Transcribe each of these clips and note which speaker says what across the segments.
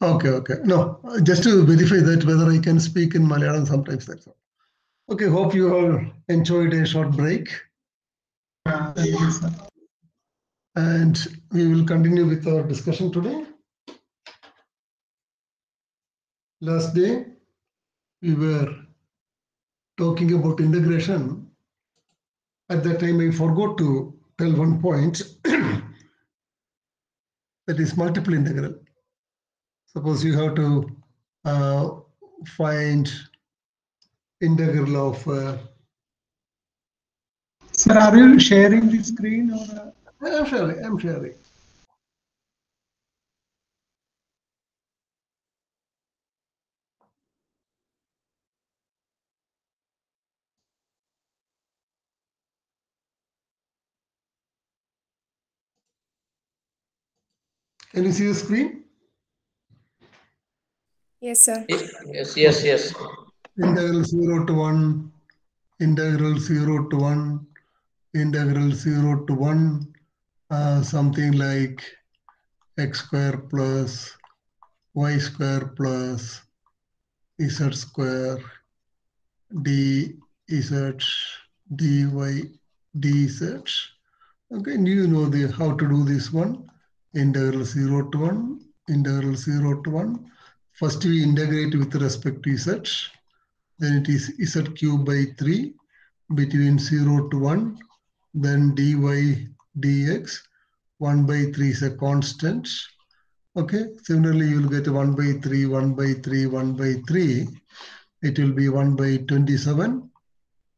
Speaker 1: Okay, okay. No, just to verify that whether I can speak in Malayalam sometimes, that's all. Okay, hope you all enjoyed a short break.
Speaker 2: Thank you, sir.
Speaker 1: And we will continue with our discussion today. Last day, we were talking about integration. At that time, I forgot to tell one point, that is multiple integral. Suppose you have to find integral of...
Speaker 2: Sir, are you sharing the screen or?
Speaker 1: I'm sharing. Can you see the screen?
Speaker 3: Yes, sir.
Speaker 4: Yes.
Speaker 1: Integral 0 to 1, integral 0 to 1, integral 0 to 1, something like x square plus y square plus z square dz dy dz. Okay, and you know how to do this one. Integral 0 to 1, integral 0 to 1. First we integrate with respect to z. Then it is z cube by 3 between 0 to 1. Then dy dx. 1 by 3 is a constant. Okay, similarly you will get 1 by 3, 1 by 3, 1 by 3. It will be 1 by 27.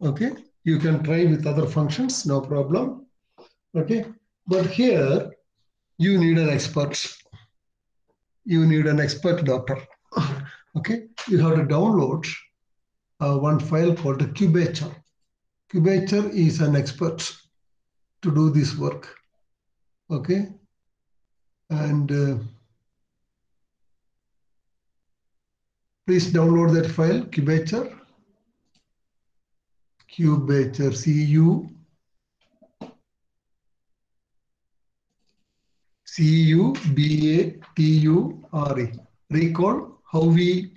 Speaker 1: Okay, you can try with other functions, no problem. Okay, but here you need an expert. You need an expert doctor. Okay, you have to download one file called Cubature. Cubature is an expert to do this work. Okay, and please download that file, Cubature. Cubature, Cubature. Recall how we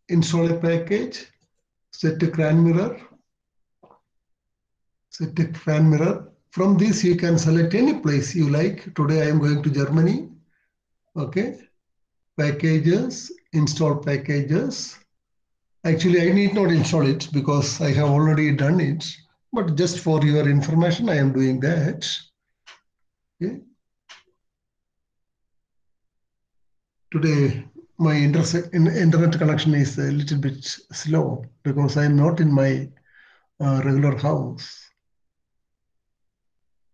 Speaker 1: install a package, set a CRAN mirror. From this, you can select any place you like. Today, I am going to Germany. Okay. Packages, install packages. Actually, I need not install it because I have already done it. But just for your information, I am doing that. Okay. Today, my internet connection is a little bit slow because I am not in my regular house.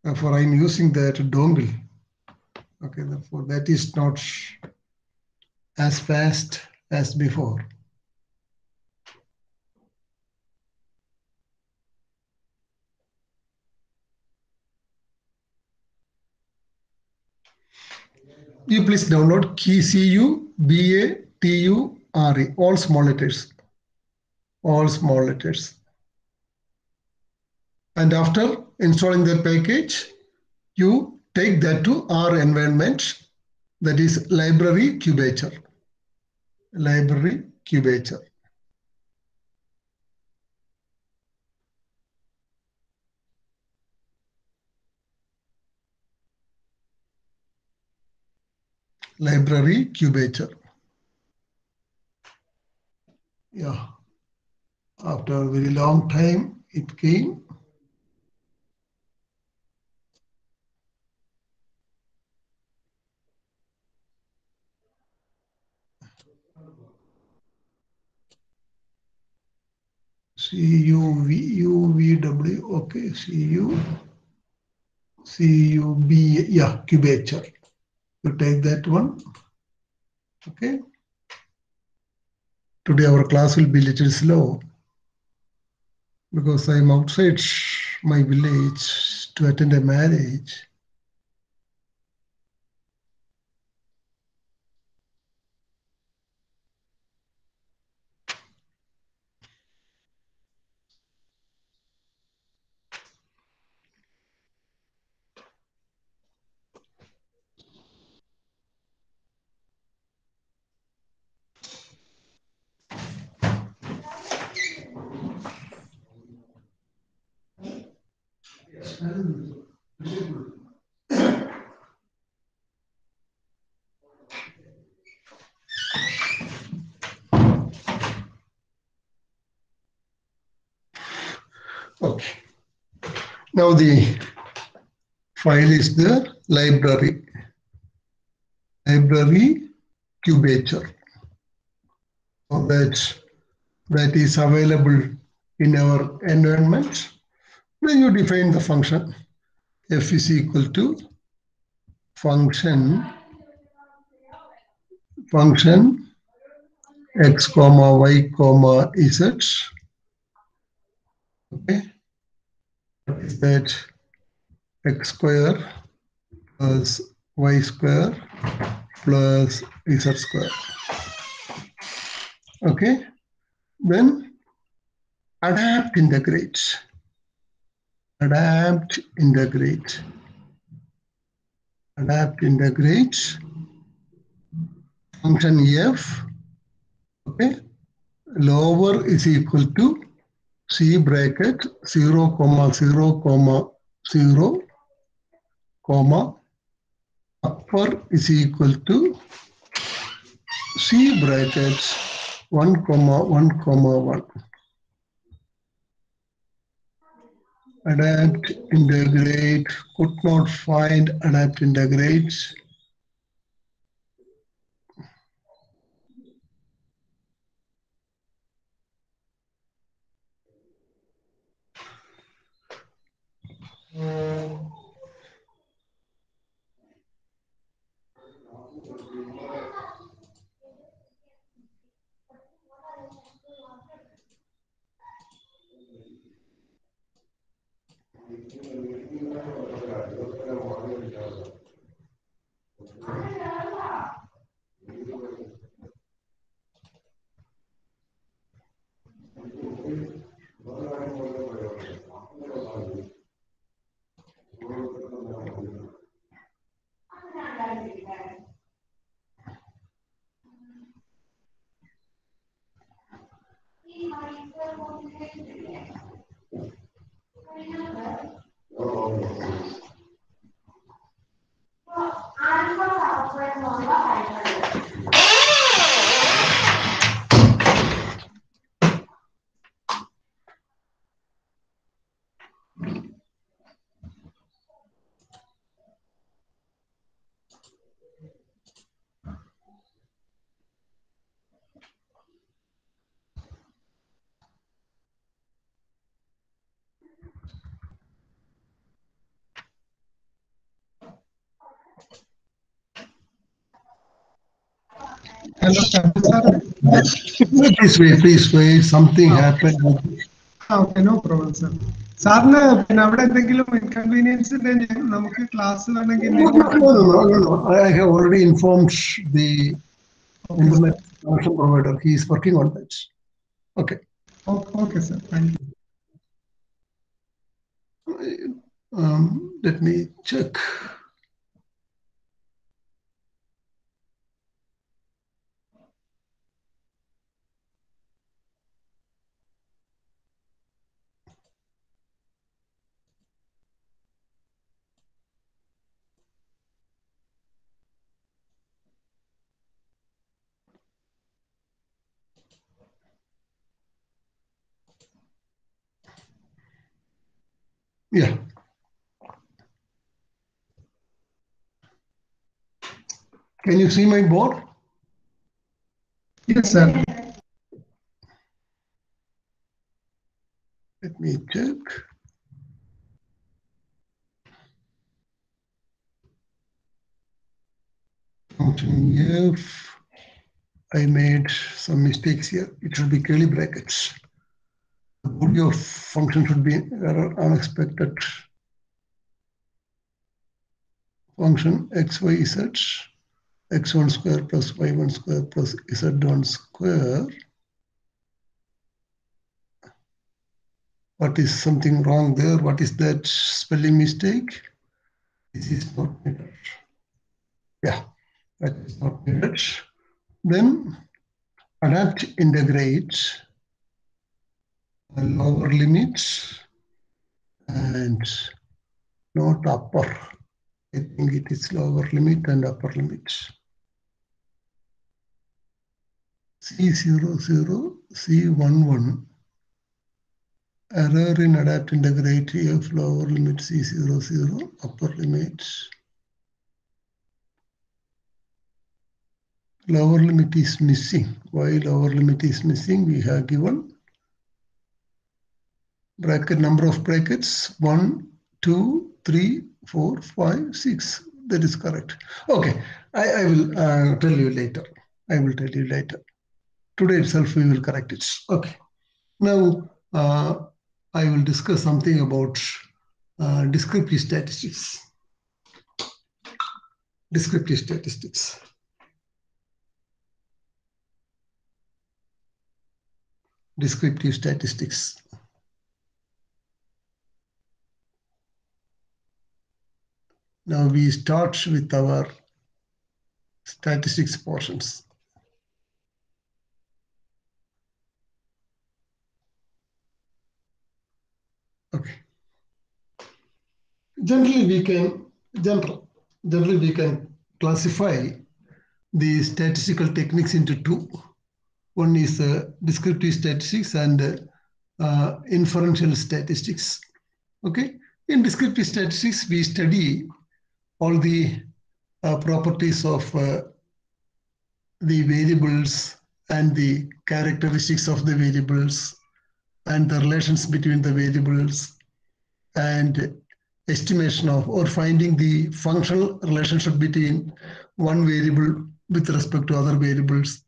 Speaker 1: Therefore, I am using that dongle. Okay, therefore, that is not as fast as before. You please download Cubature, all small letters. All small letters. And after installing the package, you take that to our environment, that is library Cubature. Library Cubature. Library Cubature. Yeah. After a very long time, it came. CUVW, okay, CUB, yeah, Cubature. You take that one, okay. Today our class will be a little slow because I am outside my village to attend a marriage. Okay. Now the file is the library cubature. So that is available in our environment. Then you define the function. F is equal to function x comma y comma z. Okay. What is that? X square plus y square plus z square. Okay. Then adapt integrate. Function f. Okay. Lower is equal to C bracket 0, 0, 0, comma upper is equal to C brackets 1, 1, 1. Adapt integrate, could not find adapt integrate.
Speaker 2: Hello, sir.
Speaker 1: Please wait. Something happened.
Speaker 2: Okay, no problem, sir. സാറിന് പിന്നെ അവിടെ എന്തെങ്കിലും inconvenience നമുക്ക് class വേണമെങ്കിൽ
Speaker 1: No. I have already informed the internet connection provider. He is working on that. Okay.
Speaker 2: Okay, sir. Thank you.
Speaker 1: Let me check. Yeah. Can you see my board?
Speaker 2: Yes, sir.
Speaker 1: Let me check. Function F. I made some mistakes here. It should be curly brackets. The body of function should be unexpected. Function x, y, z, x1 square plus y1 square plus z1 square. What is something wrong there? What is that spelling mistake? This is not needed. Yeah, that is not needed. Then adapt integrate lower limits and not upper. I think it is lower limit and upper limit. C00, C11. Error in adapt integrity of lower limit C00, upper limit. Lower limit is missing. Why lower limit is missing? We have given bracket number of brackets 1, 2, 3, 4, 5, 6. That is correct. Okay, I will tell you later. I will tell you later. Today itself we will correct it. Okay. Now I will discuss something about descriptive statistics. Descriptive statistics. Descriptive statistics. Now we start with our statistics portions. Okay. Generally we can classify the statistical techniques into two. One is descriptive statistics and inferential statistics. Okay. In descriptive statistics, we study all the properties of the variables and the characteristics of the variables and the relations between the variables and estimation of or finding the functional relationship between one variable with respect to other variables,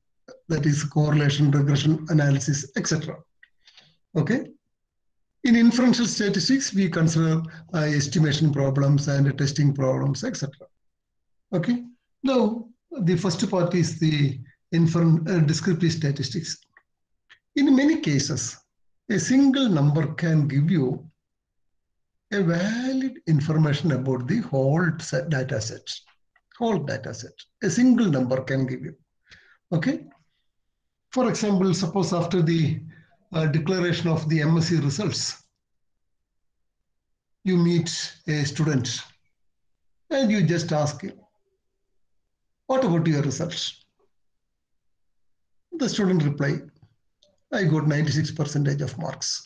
Speaker 1: that is correlation, regression analysis, etc. Okay. In inferential statistics, we consider estimation problems and testing problems, etc. Okay. Now, the first part is the descriptive statistics. In many cases, a single number can give you a valid information about the whole data set. Whole data set. A single number can give you. Okay. For example, suppose after the declaration of the MSc results, you meet a student and you just ask him, what about your results? The student reply, I got 96% of marks.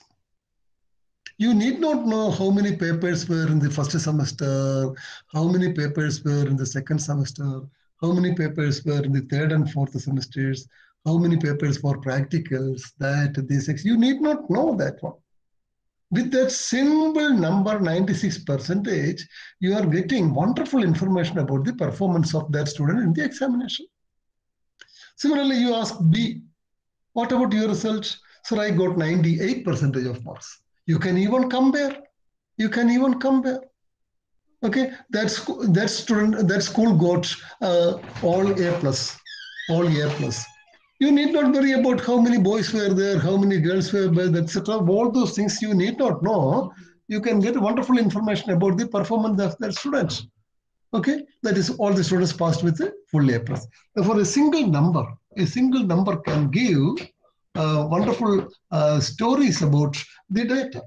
Speaker 1: You need not know how many papers were in the first semester, how many papers were in the second semester, how many papers were in the third and fourth semesters, how many papers for practicals, that, this, you need not know that one. With that simple number, 96%, you are getting wonderful information about the performance of that student in the examination. Similarly, you ask B, what about your results? Sir, I got 98% of marks. You can even compare. You can even compare. Okay, that school got all A plus, all A plus. You need not worry about how many boys were there, how many girls were there, etc. All those things you need not know. You can get wonderful information about the performance of their students. Okay, that is all the students passed with a full A plus. Therefore, a single number can give wonderful stories about the data.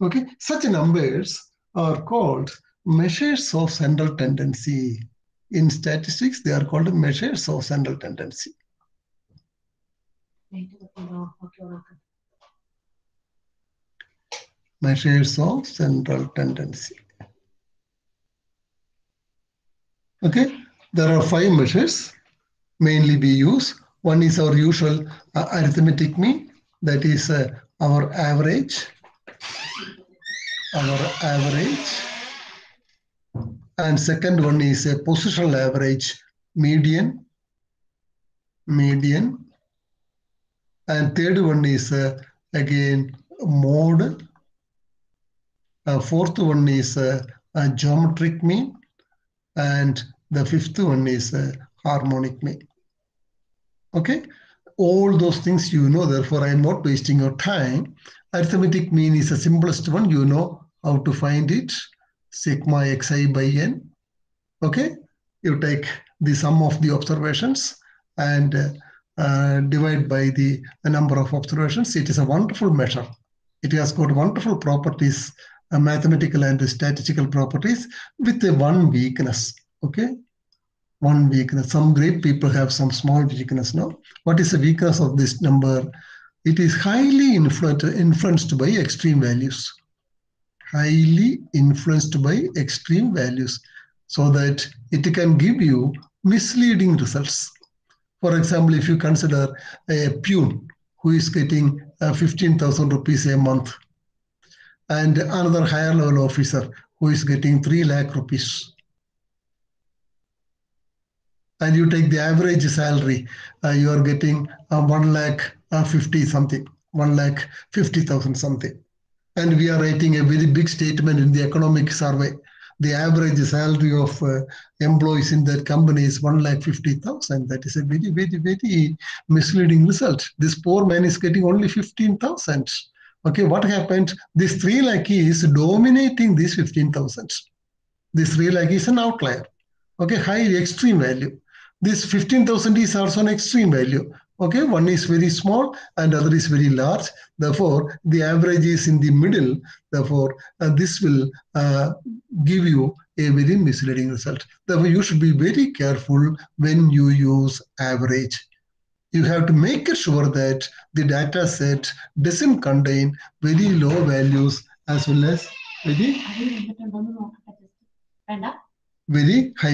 Speaker 1: Okay, such numbers are called measures of central tendency. In statistics, they are called measures of central tendency. Measures of central tendency. Okay, there are 5 measures mainly we use. One is our usual arithmetic mean, that is our average. And second one is a positional average, median. And third one is again mode. Fourth one is a geometric mean. And the fifth one is harmonic mean. Okay, all those things you know, therefore I am not wasting your time. Arithmetic mean is the simplest one, you know how to find it, sigma xi by n. Okay, you take the sum of the observations and divide by the number of observations. It is a wonderful measure. It has got wonderful properties mathematical and statistical properties with one weakness. Okay, one weakness. Some great people have some small weakness. No, what is the weakness of this number? It is highly influenced by extreme values. Highly influenced by extreme values, so that it can give you misleading results. For example, if you consider a peon who is getting 15,000 rupees a month, and another higher level officer who is getting 3 lakh rupees, and you take the average salary, you are getting 1 lakh 50 something, 1 lakh 50,000 something. And we are writing a very big statement in the economic survey. The average salary of employees in that company is 1,50,000. That is a very, very, very misleading result. This poor man is getting only 15,000. Okay, what happened? This 3 lakh is dominating this 15,000. This 3 lakh is an outlier. Okay, high extreme value. This 15,000 is also an extreme value. Okay, one is very small and other is very large. Therefore, the average is in the middle. Therefore, this will give you a very misleading result. Therefore, you should be very careful when you use average. You have to make sure that the data set doesn't contain very low values as well as very high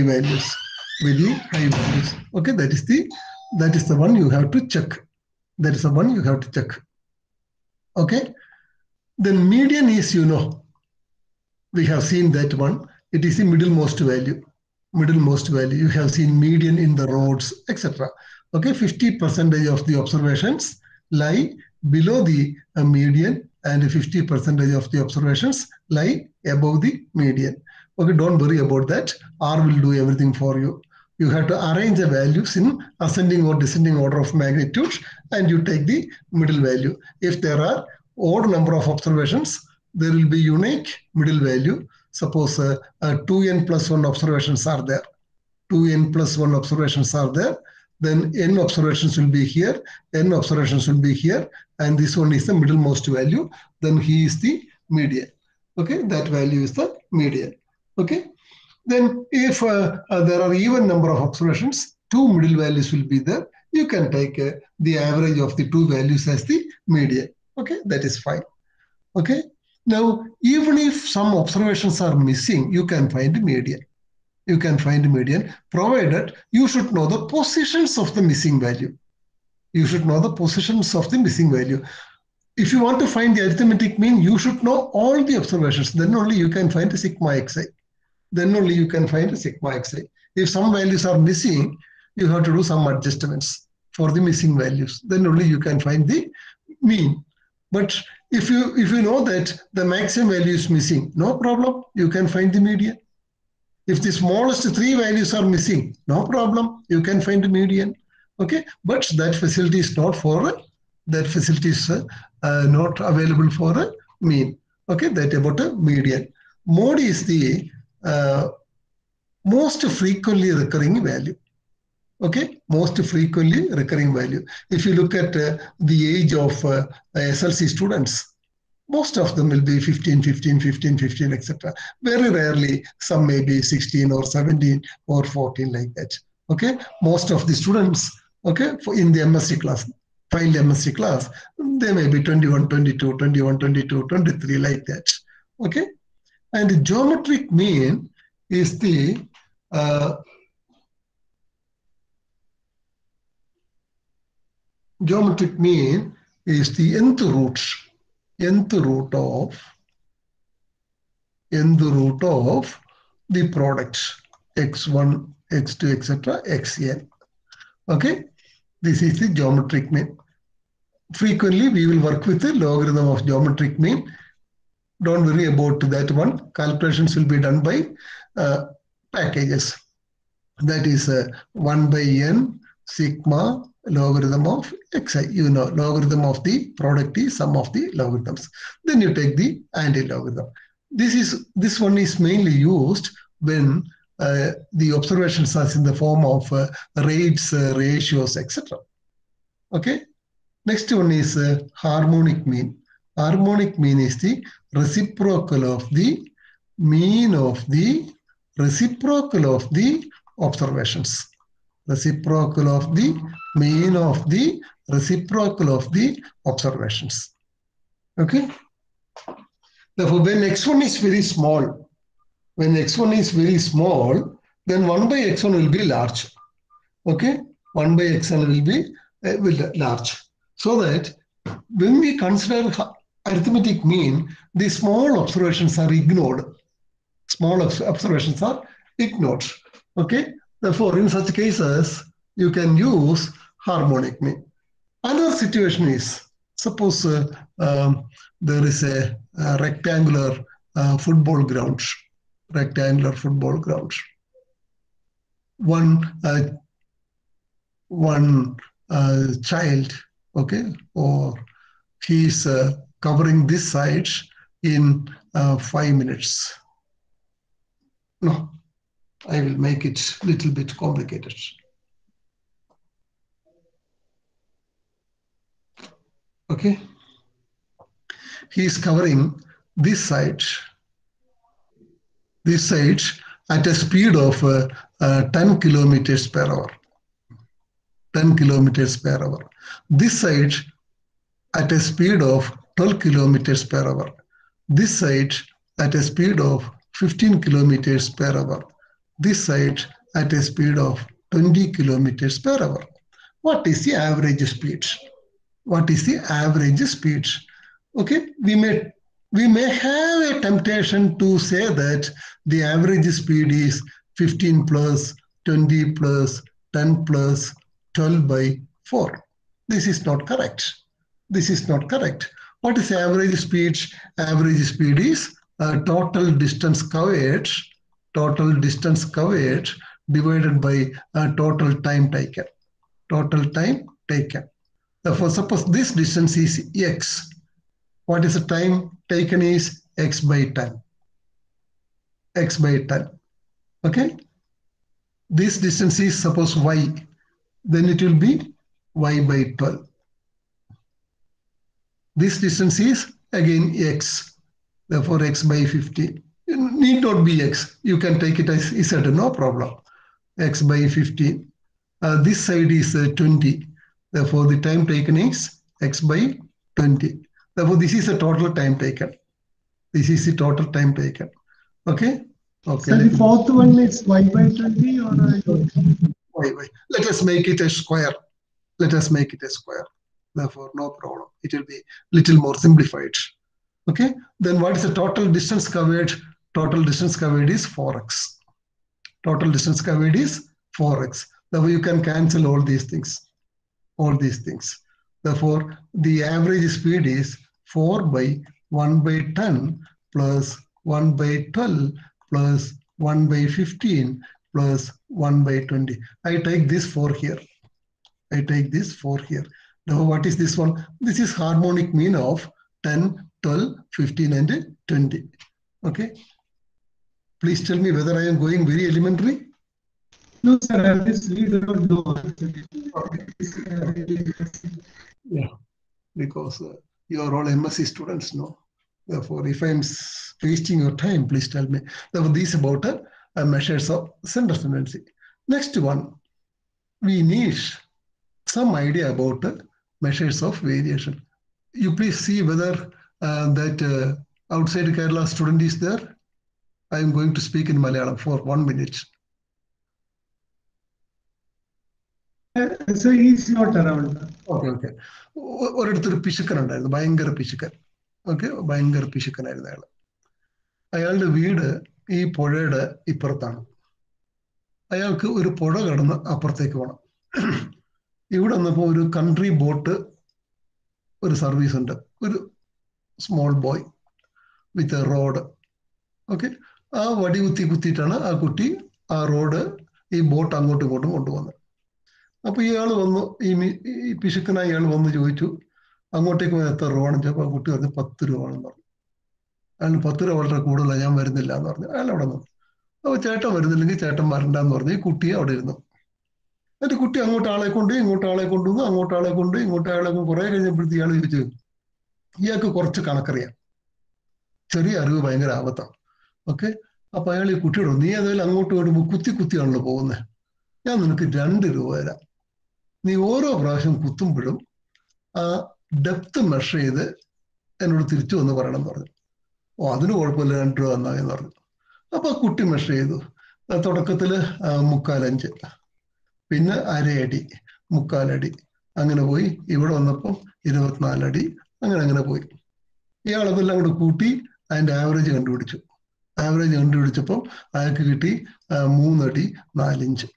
Speaker 1: values. Very high values. Okay, that is the one you have to check. That is the one you have to check. Okay. Then median is, we have seen that one. It is the middlemost value. Middlemost value. You have seen median in the roads, etc. Okay, 50% of the observations lie below the median, and 50% of the observations lie above the median. Okay, don't worry about that. R will do everything for you. You have to arrange the values in ascending or descending order of magnitude, and you take the middle value. If there are odd number of observations, there will be unique middle value. Suppose 2n plus 1 observations are there. 2n plus 1 observations are there. Then n observations will be here, n observations will be here, and this one is the middlemost value. Then he is the median. Okay, that value is the median. Okay. Then if there are even number of observations, 2 middle values will be there. You can take the average of the 2 values as the median. Okay, that is fine. Okay. Now, even if some observations are missing, you can find the median. You can find the median, provided you should know the positions of the missing value. You should know the positions of the missing value. If you want to find the arithmetic mean, you should know all the observations. Then only you can find the sigma xi. Then only you can find the sigma xi. If some values are missing, you have to do some adjustments for the missing values. Then only you can find the mean. But if you know that the maximum value is missing, no problem, you can find the median. If the smallest 3 values are missing, no problem, you can find the median. Okay, but that facility is not not available for a mean. Okay, that about a median. Mode is the most frequently recurring value. Okay, most frequently recurring value. If you look at the age of SLC students, most of them will be 15, 15, 15, 15, etc. Very rarely, some may be 16 or 17 or 14 like that. Okay, most of the students, okay, in the MSc class, final MSc class, they may be 21, 22, 21, 22, 23 like that. Okay, and the geometric mean is the geometric mean is the nth root of the products x1, x2, etc., xn. Okay, this is the geometric mean. Frequently, we will work with the logarithm of geometric mean. Don't worry about that one. Calculations will be done by packages. That is 1 by n sigma logarithm of xi. Logarithm of the product is sum of the logarithms. Then you take the anti-logarithm. This one is mainly used when the observations are in the form of rates, ratios, etc. Okay. Next one is harmonic mean. Harmonic mean is the reciprocal of the mean of the reciprocal of the observations. Reciprocal of the mean of the reciprocal of the observations. Okay. Therefore, when x1 is very small, when x1 is very small, then 1 by x1 will be large. Okay, 1 by x1 will be large. So that when we consider arithmetic mean, the small observations are ignored. Small observations are ignored. Okay, therefore, in such cases, you can use harmonic mean. Another situation is, suppose there is a rectangular football ground. Rectangular football ground. One child, okay, or he's covering this side in 5 minutes. No, I will make it a little bit complicated. Okay, he's covering this side at a speed of 10 kilometers per hour. 10 kilometers per hour. This side at a speed of 12 kilometers per hour. This side at a speed of 15 kilometers per hour. This side at a speed of 20 kilometers per hour. What is the average speed? What is the average speed? Okay, we may have a temptation to say that the average speed is 15 plus 20 plus 10 plus 12 by 4. This is not correct. This is not correct. What is the average speed? Average speed is total distance covered divided by total time taken. Total time taken. Therefore, suppose this distance is x. What is the time taken is x by 10. X by 10. Okay? This distance is suppose y. Then it will be y by 12. This distance is again x. Therefore, x by 15. It need not be x. You can take it as z, no problem. X by 15. This side is 20. Therefore, the time taken is x by 20. Therefore, this is the total time taken. This is the total time taken. Okay? Okay.
Speaker 2: So the fourth one is y by 20 or
Speaker 1: y. Let us make it a square. Let us make it a square. Therefore, no problem. It will be little more simplified. Okay? Then what is the total distance covered? Total distance covered is 4x. Total distance covered is 4x. Therefore, you can cancel all these things. All these things. Therefore, the average speed is 4 by 1 by 10 plus 1 by 12 plus 1 by 15 plus 1 by 20. I take this 4 here. I take this 4 here. Now, what is this one? This is harmonic mean of 10, 12, 15, and 20. Okay. Please tell me whether I am going very elementary.
Speaker 2: No, sir, I just read about no.
Speaker 1: Yeah, because you are all MSc students, no? Therefore, if I am wasting your time, please tell me. Therefore, this is about measures of center tendency. Next one, we need some idea about measures of variation. You please see whether that outside Kerala student is there. I am going to speak in Malayalam for 1 minute.
Speaker 2: So he's not around.
Speaker 1: Okay. ഒരിടത്തൊരു പിശുക്കനുണ്ടായിരുന്നു, ഭയങ്കര പിശുക്കൻ. Okay, ഭയങ്കര പിശുക്കനായിരുന്നു അയാൾ. അയാളുടെ വീട് ഈ പുഴയുടെ ഇപ്പുറത്താണ്. അയാൾക്ക് ഒരു പുഴ കടന്ന് അപ്പുറത്തേക്ക് പോകണം. ഇവിടെ വന്നപ്പോൾ ഒരു കൺട്രി ബോട്ട് ഒരു സർവീസ് ഉണ്ട്, ഒരു small boy with a road. Okay, ആ വടി കുത്തിയിട്ടാണ് ആ കുട്ടി ആ റോഡ് ഈ ബോട്ട് അങ്ങോട്ടും ഇങ്ങോട്ടും കൊണ്ടുപോകുന്നത്. അപ്പൊ ഇയാൾ വന്നു, ഈ പിശുക്കനായ ഇയാൾ വന്ന് ചോദിച്ചു അങ്ങോട്ടേക്ക് പോയാൽ എത്ര രൂപ ആണെന്ന് ചോദിച്ചപ്പോൾ ആ കുട്ടി പറഞ്ഞു 10 രൂപ ആണെന്ന് പറഞ്ഞു. അയാൾ 10 രൂപ വളരെ കൂടുതലാണ്, ഞാൻ വരുന്നില്ല എന്ന് പറഞ്ഞു. അയാൾ അവിടെ നിന്നു. അപ്പൊ ചേട്ടൻ വരുന്നില്ലെങ്കിൽ ചേട്ടൻ വരണ്ടെന്ന് പറഞ്ഞു. ഈ കുട്ടിയെ അവിടെ ഇരുന്നു. എന്നിട്ട് കുട്ടി അങ്ങോട്ട് ആളെ കൊണ്ട് ഇങ്ങോട്ട് ആളെ കൊണ്ടുവന്നു, അങ്ങോട്ട് ആളെ കൊണ്ട് ഇങ്ങോട്ട് ആളെ കൊണ്ട് കുറെ കഴിഞ്ഞപ്പോഴത്തെ ഇയാൾ ചോദിച്ചു ഇയാൾക്ക് കുറച്ച് കണക്കറിയാം, ചെറിയ അറിവ് ഭയങ്കര ആപത്താണ്. ഓക്കെ, അപ്പൊ അയാൾ ഈ കുട്ടിയോട്, നീ ഏതായാലും അങ്ങോട്ട് വരുമ്പോൾ കുത്തിയാണല്ലോ പോകുന്നത്, ഞാൻ നിനക്ക് 2 രൂപ തരാം, നീ ഓരോ പ്രാവശ്യം കുത്തുമ്പോഴും ആ ഡെപ്ത് മെഷർ ചെയ്ത് എന്നോട് തിരിച്ചു വന്ന് പറയണം എന്ന് പറഞ്ഞു. ഓ, അതിന് കുഴപ്പമില്ല, 2 രൂപ തന്നാന്ന് പറഞ്ഞു. അപ്പൊ കുട്ടി മെഷർ ചെയ്തു. തുടക്കത്തില് 3/4 ഇഞ്ച്, പിന്നെ 1/2 അടി, 3/4 അടി, അങ്ങനെ പോയി. ഇവിടെ വന്നപ്പോൾ 24 അടി, അങ്ങനെ പോയി. ഇയാൾ അതെല്ലാം കൂടെ കൂട്ടി അതിന്റെ ആവറേജ് കണ്ടുപിടിച്ചു. ആവറേജ് കണ്ടുപിടിച്ചപ്പോൾ അയാൾക്ക് കിട്ടി 3 അടി 4 ഇഞ്ച്.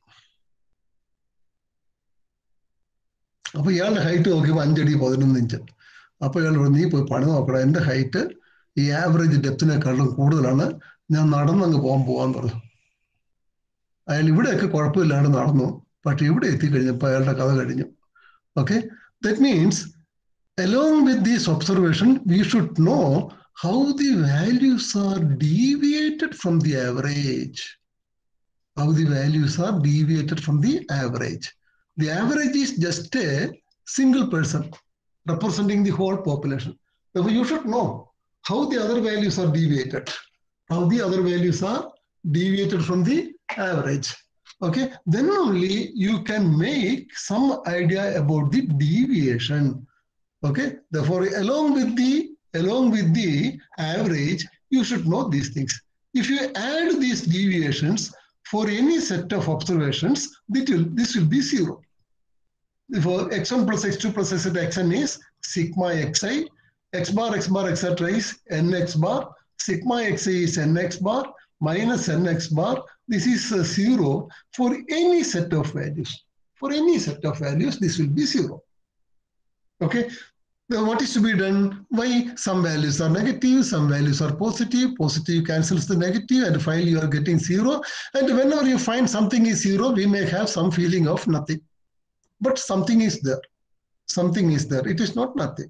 Speaker 1: അപ്പൊ ഇയാളുടെ ഹൈറ്റ് നോക്കിയപ്പോൾ 5 അടി 11 ഇഞ്ച്. അപ്പൊ ഇയാൾ പറഞ്ഞു, നീ പോയി പണി നോക്കണം, എന്റെ ഹൈറ്റ് ഈ ആവറേജ് ഡെപ്തിനെക്കാളും കൂടുതലാണ്, ഞാൻ നടന്നങ്ങ് പോകാന്ന് പറഞ്ഞു. അയാൾ ഇവിടെയൊക്കെ കുഴപ്പമില്ലാണ്ട് നടന്നു, പക്ഷെ ഇവിടെ എത്തിക്കഴിഞ്ഞപ്പോൾ അയാളുടെ കഥ കഴിഞ്ഞു. Okay, that means along with this observation, we should know how the values are deviated from the average. How the values are deviated from the average. The average is just a single person representing the whole population. Therefore, you should know how the other values are deviated. How the other values are deviated from the average. Okay, then only you can make some idea about the deviation. Okay, therefore, along with the average, you should know these things. If you add these deviations for any set of observations, this will be 0. For x1 plus x2 plus etc. xn is sigma xi, x bar etc. is nx bar, sigma xi is nx bar minus nx bar. This is 0 for any set of values. For any set of values, this will be 0. Okay. Now, what is to be done? Why some values are negative, some values are positive. Positive cancels the negative, and finally you are getting 0. And whenever you find something is 0, we may have some feeling of nothing. But something is there. Something is there. It is not nothing.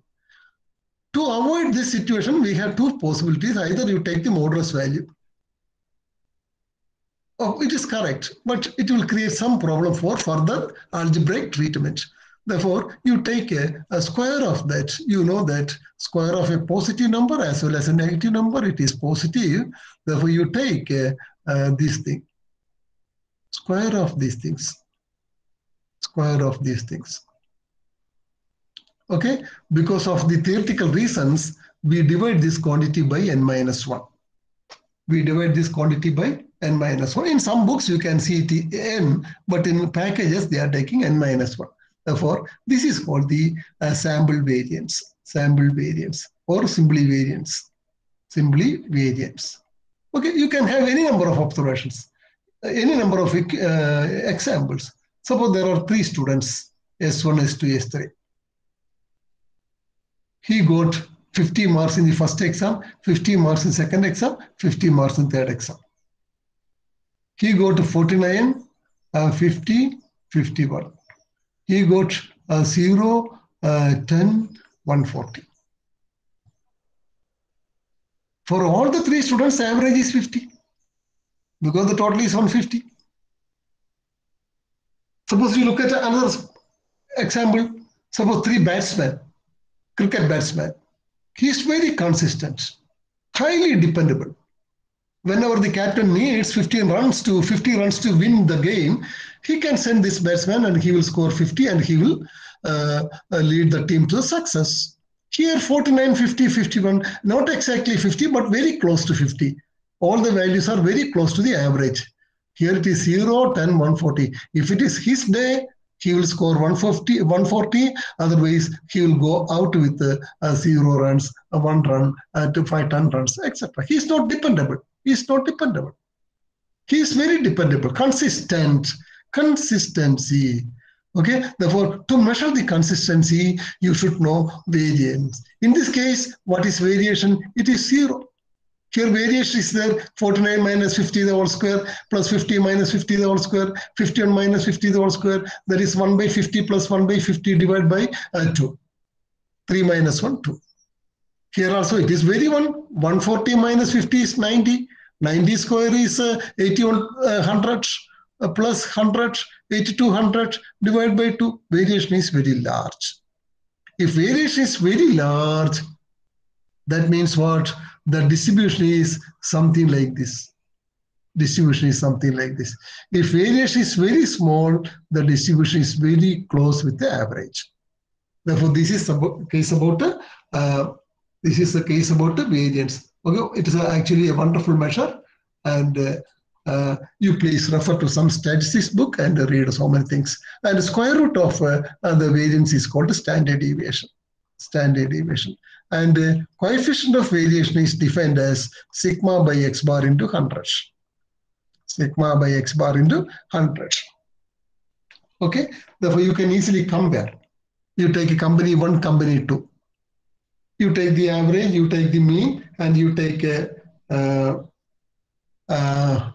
Speaker 1: To avoid this situation, we have 2 possibilities. Either you take the modulus value. Oh, it is correct, but it will create some problem for further algebraic treatment. Therefore, you take a square of that. You know that square of a positive number as well as a negative number, it is positive. Therefore, you take this thing, square of these things, square of these things. Okay, because of the theoretical reasons, we divide this quantity by n-1. We divide this quantity by n-1. In some books, you can see it n, but in packages, they are taking n-1. Therefore, this is called the sample variance, or simply variance, Okay, you can have any number of observations, any number of examples. Suppose there are 3 students, S1, S2, S3. He got 50 marks in the first exam, 50 marks in second exam, 50 marks in third exam. He got 49, 50, 51. He got 0, 10, 140. For all the 3 students, the average is 50 because the total is 150. Suppose you look at another example. Suppose 3 batsmen, cricket batsman. He is very consistent, highly dependable. Whenever the captain needs 50 runs to win the game, he can send this batsman and he will score 50 and he will lead the team to success. Here 49, 50, 51, not exactly 50, but very close to 50. All the values are very close to the average. Here it is 0, 10, 140. If it is his day, he will score 140. Otherwise, he will go out with 0 runs, 1 run, to 5, 10 runs, etc. He is not dependable. He is not dependable. He is very dependable, consistency. Okay, therefore, to measure the consistency, you should know variance. In this case, what is variation? It is 0. Here variation is there, 49 minus 50 the whole square, plus 50 minus 50 the whole square, 51 minus 50 the whole square. That is 1 by 50 plus 1 by 50 divided by 2. 3 minus 1, 2. Here also it is very 1. 140 minus 50 is 90. 90 square is 8100 plus 100, 8200 divided by 2. Variation is very large. If variation is very large, That means what? The distribution is something like this. Distribution is something like this. If variation is very small, the distribution is very close with the average. Therefore, this is the case about the variance. Okay, it is actually a wonderful measure, and you please refer to some statistics book and read so many things. And the square root of the variance is called standard deviation. Standard deviation. And coefficient of variation is defined as sigma by x bar into 100. Sigma by x bar into 100. Okay, therefore you can easily compare. You take a company 1, company 2. You take the average, you take the mean, and you take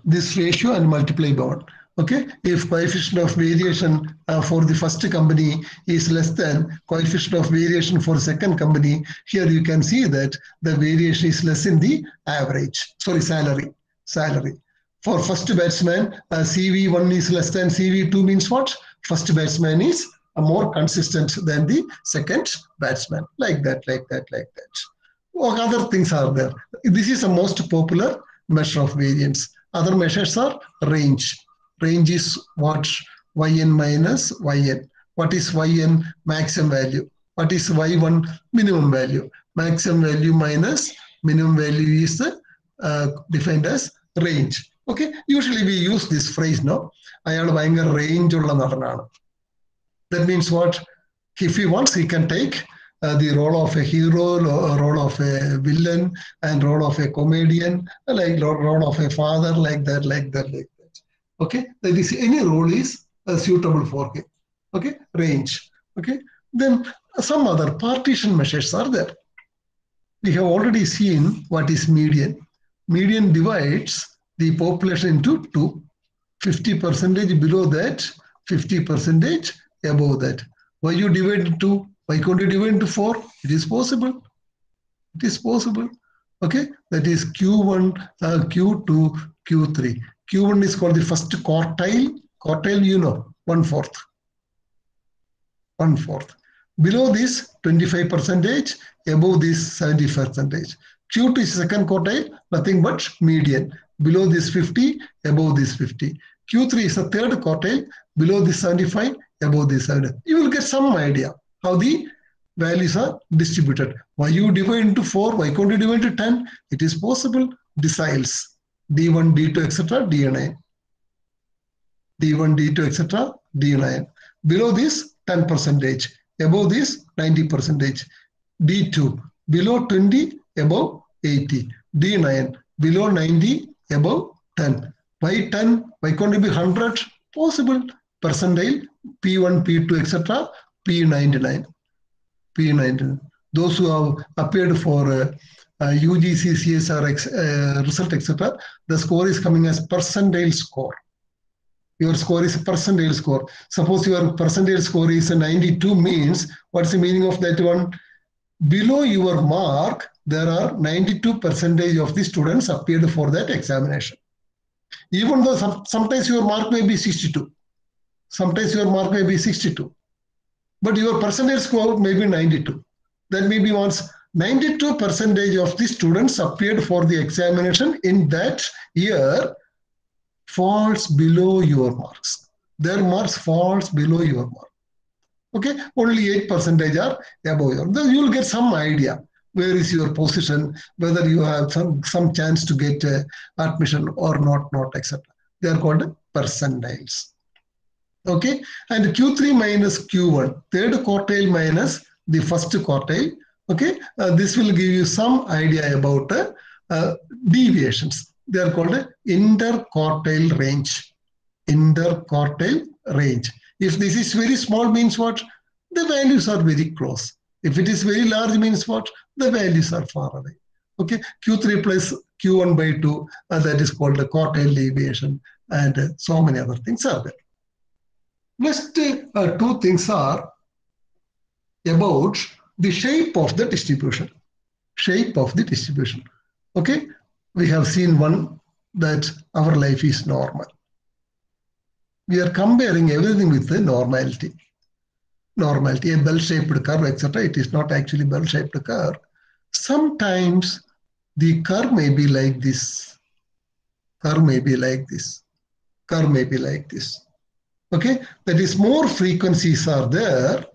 Speaker 1: this ratio and multiply by 1. Okay, if coefficient of variation for the first company is less than coefficient of variation for second company, here you can see that the variation is less in the average, salary. For first batsman, CV1 is less than CV2 means what? First batsman is more consistent than the second batsman. Like that. What other things are there? This is the most popular measure of variance. Other measures are range. Range is what? Yn minus Yn. What is Yn? Maximum value. What is Y1? Minimum value. Maximum value minus minimum value is defined as range. Okay, usually we use this phrase, no? Ayal bhayankara range ulla nadananu. That means what? If he wants, he can take the role of a hero, role of a villain, and role of a comedian, like role of a father, like that. Okay, that is any role is suitable for him. Okay, range. Okay, then some other partition measures are there. We have already seen what is median. Median divides the population into 2. 50% below that, 50% above that. Why you divide into 2? Why can't you divide into 4? It is possible. It is possible. Okay, that is Q1, Q2, Q3. Q1 is called the first quartile. Quartile, you know, 1/4. 1/4. Below this, 25%. Above this, 70%. Q2 is second quartile, nothing but median. Below this 50, above this 50. Q3 is the third quartile, below this 75, above this 70. You will get some idea how the values are distributed. Why you divide into 4? Why can't you divide into 10? It is possible. Deciles. D1, D2, etc., D9. D1, D2, etc., D9. Below this, 10%. Above this, 90%. D2, below 20, above 80. D9, below 90, above 10. Why 10? Why can't it be 100? Possible. Percentile, P1, P2, etc., P99. P99. Those who have appeared for UGC, CSR result, etc., the score is coming as percentile score. Your score is a percentile score. Suppose your percentile score is a 92 means, what's the meaning of that one? Below your mark, there are 92% of the students appeared for that examination. Even though sometimes your mark may be 62. Sometimes your mark may be 62. But your percentage score may be 92. That maybe once 92% of the students appeared for the examination in that year falls below your marks. Their marks falls below your mark. Okay, only 8% are above your. Then you will get some idea where is your position, whether you have some chance to get admission or not, etc. They are called percentiles. Okay, and Q3 minus Q1, third quartile minus the first quartile. Okay, this will give you some idea about deviations. They are called interquartile range. Interquartile range. If this is very small means what? The values are very close. If it is very large means what? The values are far away. Okay, Q3 plus Q1 by 2, that is called the quartile deviation, and so many other things are there. Next two things are about the shape of the distribution. Shape of the distribution. Okay, we have seen one, that our life is normal. We are comparing everything with the normality. Normality, a bell-shaped curve, etc. It is not actually bell-shaped curve. Sometimes the curve may be like this. Curve may be like this. Curve may be like this. Okay, that is more frequencies are there.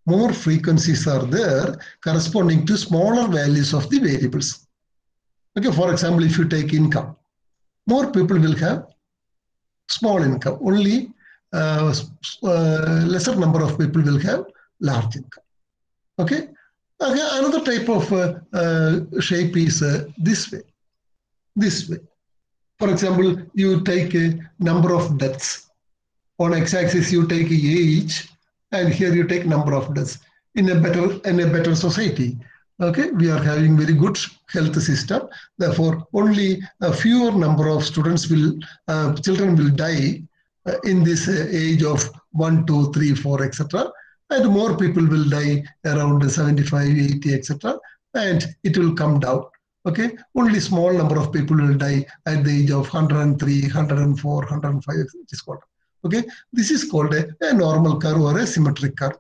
Speaker 1: More frequencies are there corresponding to smaller values of the variables. Okay, for example, if you take income, more people will have small income. Only lesser number of people will have large income. Okay. Okay. Another type of shape is this way. This way. For example, you take a number of deaths. On x-axis, you take age, and here you take number of deaths. In a better society, okay, we are having very good health system. Therefore, only a fewer number of children will die in this age of 1, 2, 3, 4, etc. And more people will die around 75, 80, etc. And it will come down. Okay, only small number of people will die at the age of 103, 104, 105. It is called. Okay, this is called a normal curve or a symmetric curve.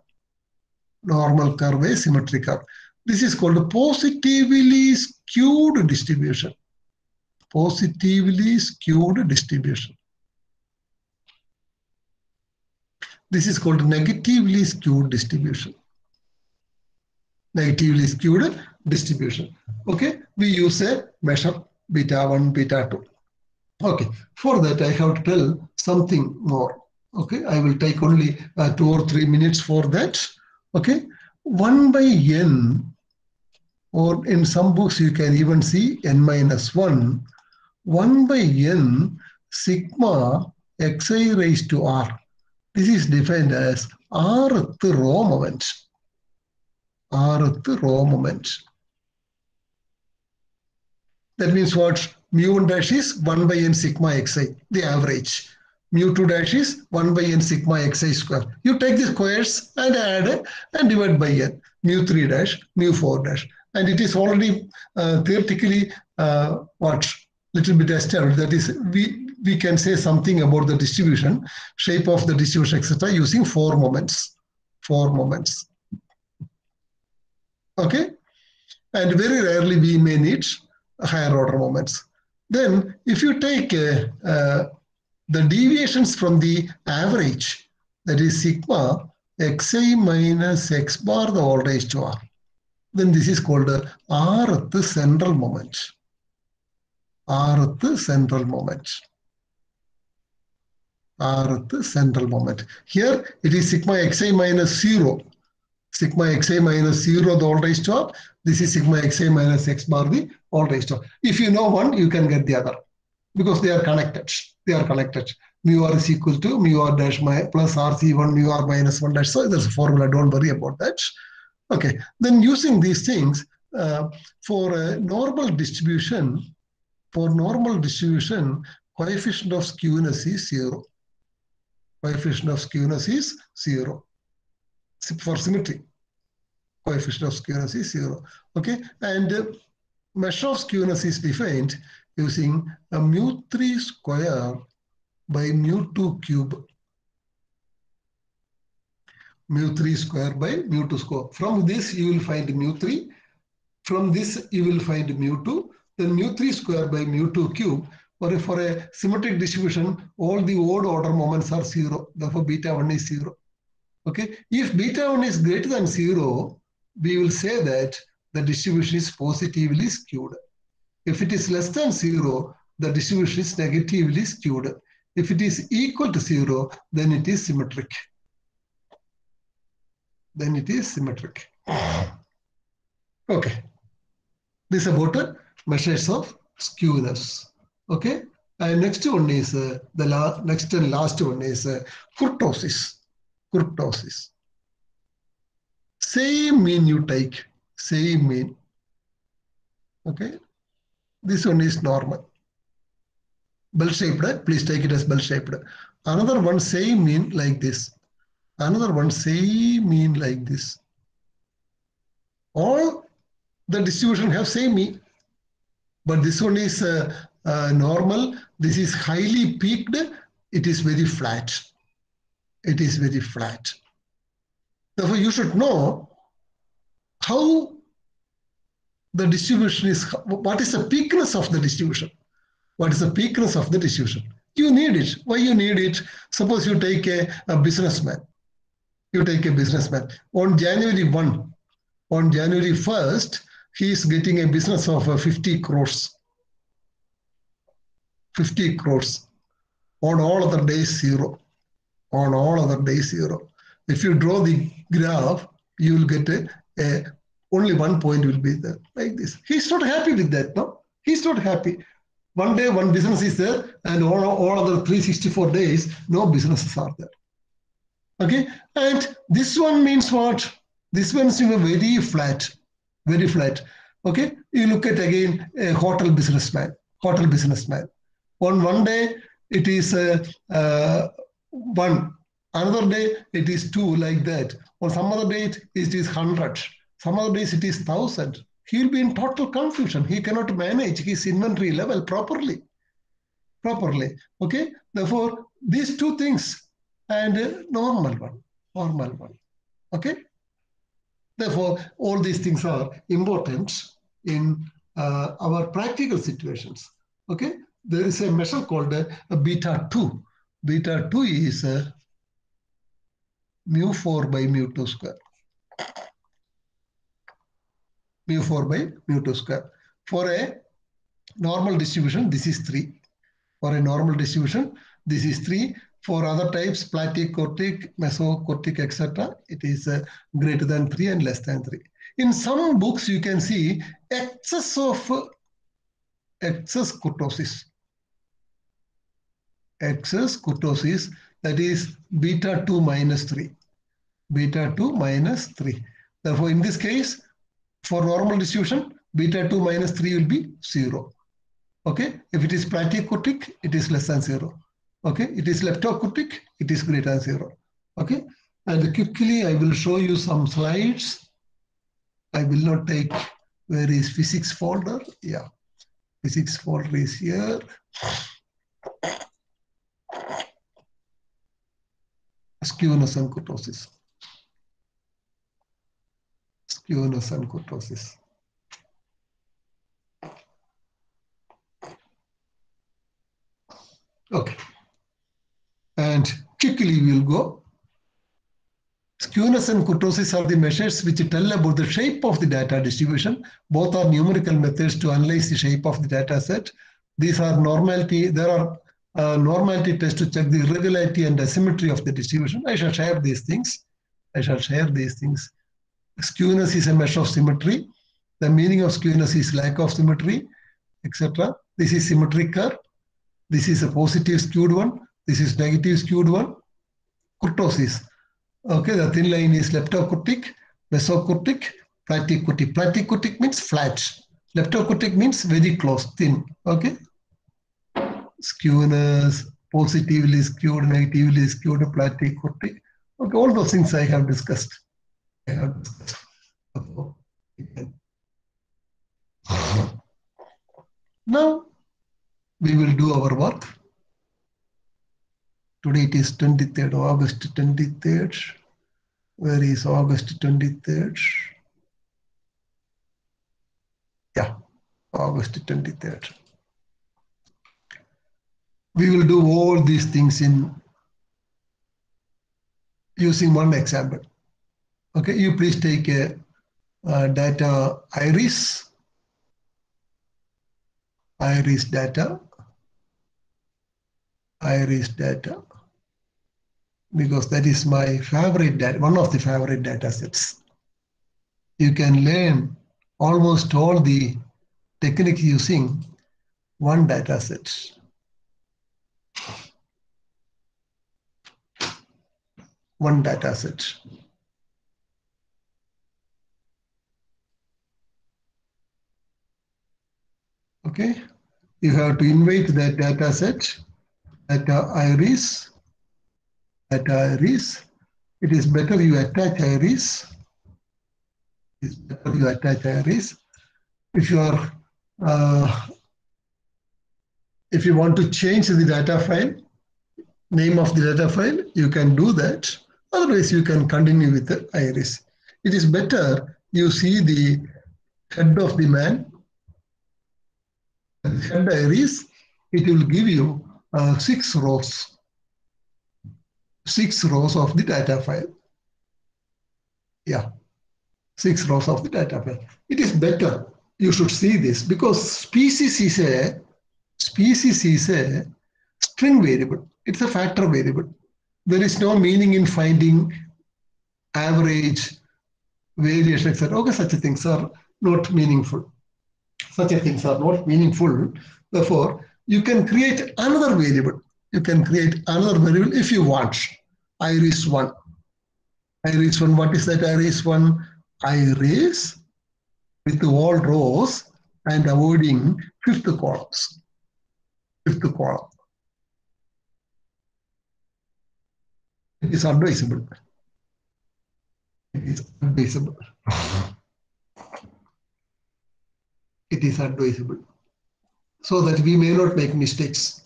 Speaker 1: Normal curve, a symmetric curve. This is called a positively skewed distribution. Positively skewed distribution. This is called negatively skewed distribution. Negatively skewed distribution. Okay, we use a measure beta 1, beta 2. Okay, for that I have to tell something more. Okay, I will take only 2 or 3 minutes for that. Okay, 1 by n, or in some books you can even see n minus 1. 1 by n sigma xi raised to r. This is defined as rth row moment. Rth row moment. That means what? Mu1 dash is 1 by n sigma xi, the average. Mu2 dash is 1 by n sigma xi square. You take the squares and add and divide by n. Mu3 dash, mu4 dash. And it is already theoretically little bit established. That is, we can say something about the distribution, shape of the distribution, etc. using 4 moments. 4 moments. Okay? And very rarely we may need higher order moments. Then if you take the deviations from the average, that is sigma xi minus x bar the whole raised to r, then this is called rth central moment. Rth central moment. Rth central moment. Here it is sigma xi minus 0. Sigma xi minus 0 the whole raised to r. This is sigma xi minus x bar the whole raised to r. If you know one, you can get the other because they are connected. They are connected. Mu r is equal to mu r dash plus rc1 mu r minus 1 dash. So there's a formula. Don't worry about that. Okay. Then using these things for a normal distribution, coefficient of skewness is 0. Coefficient of skewness is 0. For symmetry, coefficient of skewness is 0. Okay, and measure of skewness is defined using a mu3 square by mu2 cube. Mu3 square by mu2 square. From this you will find mu3. From this you will find mu2. Then mu3 square by mu2 cube. Or for a symmetric distribution, all the odd order moments are 0. Therefore, beta 1 is 0. Okay, if beta 1 is greater than 0, we will say that the distribution is positively skewed. If it is less than 0, the distribution is negatively skewed. If it is equal to 0, then it is symmetric. Then it is symmetric. Okay, this is about measures of skewness. Okay, and next one is next and last one is kurtosis. Kurtosis. Same mean you take, same mean. Okay, this one is normal. Bell-shaped, please take it as bell-shaped. Another one, same mean like this. Another one, same mean like this. All the distribution have same mean, but this one is normal. This is highly peaked. It is very flat. It is very flat. Therefore, you should know how the distribution is, what is the peakness of the distribution? What is the peakness of the distribution? You need it. Why you need it? Suppose you take a businessman. You take a businessman. On January 1, on January 1st, he is getting a business of 50 crores. 50 crores. On all other days, 0. On all other days, 0. If you draw the graph, you will get only 1 point will be there, like this. He's not happy with that, no? He's not happy. One day, one business is there, and all other 364 days, no businesses are there. Okay, and this one means what? This one's very flat, very flat. Okay, you look at again a hotel businessman. On one day, it is 1. Another day, it is 2, like that. On some other day, it is 100. Some other days, it is 1,000. He'll be in total confusion. He cannot manage his inventory level properly. Okay, therefore, these two things and normal one. Okay, therefore, all these things are important in our practical situations. Okay, there is a measure called a beta 2. Beta 2 is mu 4 by mu 2 square. Mu 4 by mu 2 square. For a normal distribution, this is 3. For a normal distribution, this is 3. For other types, platic, cortic, mesocortic, etc., it is greater than 3 and less than 3. In some books, you can see excess kurtosis. Excess kurtosis, that is beta 2 minus 3. Beta 2 minus 3. Therefore, in this case, for normal distribution, beta 2 minus 3 will be 0. Okay, if it is platycortic, it is less than 0. Okay, it is leptocortic, it is greater than 0. Okay, and quickly I will show you some slides. I will not take, where is physics folder? Yeah, physics folder is here. Skewness and kurtosis. Skewness and kurtosis. Okay, and quickly we'll go. Skewness and kurtosis are the measures which tell about the shape of the data distribution. Both are numerical methods to analyze the shape of the data set. These are normality. There are normality tests to check the irregularity and asymmetry of the distribution. I shall share these things. Skewness is a measure of symmetry. The meaning of skewness is lack of symmetry, etc. This is symmetric curve. This is a positive skewed one. This is negative skewed one. Kurtosis. Okay, the thin line is leptokurtic, mesokurtic, platykurtic. Platykurtic means flat. Leptokurtic means very close, thin. Okay. Skewness, positively skewed, negatively skewed, platykurtic. Okay, all those things I have discussed. Now we will do our work. Today it is 23rd, August 23rd. Where is August 23rd? Yeah, August 23rd. We will do all these things in using one example. Okay, you please take a data iris data, because that is my favorite data, one of the favorite data sets. You can learn almost all the techniques using one data set. One data set. Okay, you have to invite that data set, data iris. It is better you attach iris. If you are, if you want to change the data file, name of the data file, you can do that. Otherwise, you can continue with the iris. It is better you see the head of the man, head iris, it will give you 6 rows. 6 rows of the data file. Yeah, 6 rows of the data file. It is better. You should see this because species is a string variable. It's a factor variable. There is no meaning in finding average, variation, etc. Okay, such things are not meaningful. Such things are not meaningful. Therefore, you can create another variable. You can create another variable if you want. Iris1. Iris1, what is that iris1? Iris with all rows and avoiding fifth columns. Fifth column. It is advisable. It is advisable. It is advisable. So that we may not make mistakes.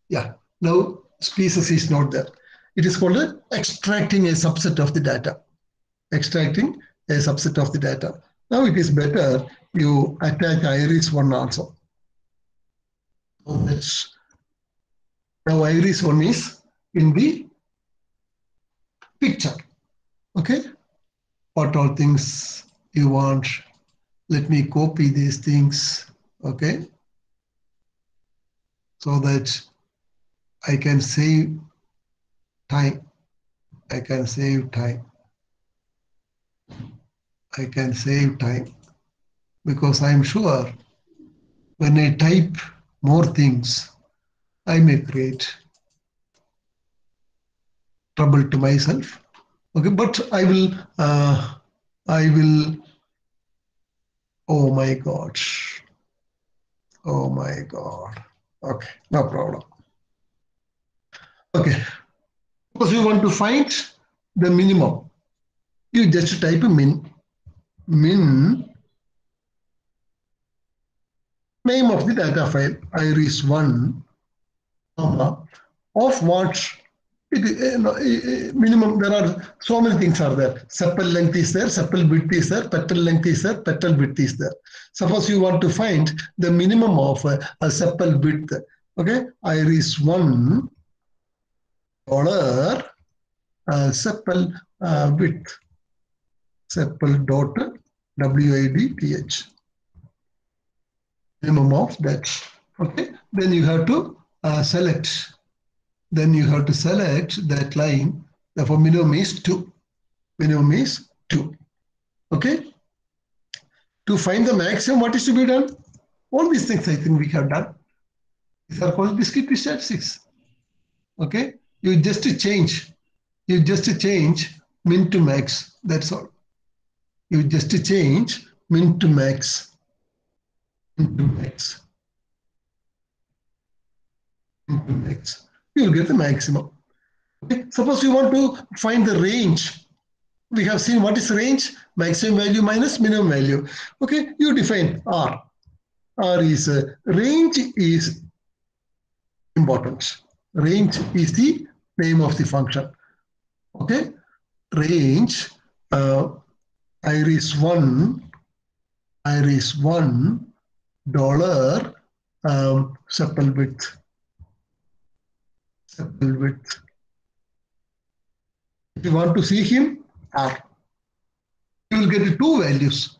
Speaker 1: Yeah. Now species is not there. It is called extracting a subset of the data. Extracting a subset of the data. Now it is better you attach iris1 also. So that's now iris1 is in the picture. Okay. What all things you want? Let me copy these things. Okay. So that I can save time. I can save time. I can save time because I'm sure when I type more things, I may create trouble to myself. Okay, but I will, oh my God. Oh my God. Okay, no problem. Okay, because you want to find the minimum. You just type a min name of the data file, iris1, of what minimum. There are so many things are there. Sepal length is there, sepal width is there, petal length is there, petal width is there. Suppose you want to find the minimum of a sepal width. Okay, iris1 dollar sepal width, sepal dot width, minimum of that. Okay, then you have to select. Then you have to select that line. Therefore, minimum is 2. Minimum is 2. Okay. To find the maximum, what is to be done? All these things I think we have done. These are called descriptive statistics. Okay. You just change min to max. That's all. You just change min to max. Into max. Into max. You will get the maximum. Okay. Suppose you want to find the range. We have seen what is range, maximum value minus minimum value. Okay, you define R. R is range is important. Range is the name of the function. Okay, range iris1 dollar sepal width. Sepal width. If you want to see him, R. You will get 2 values.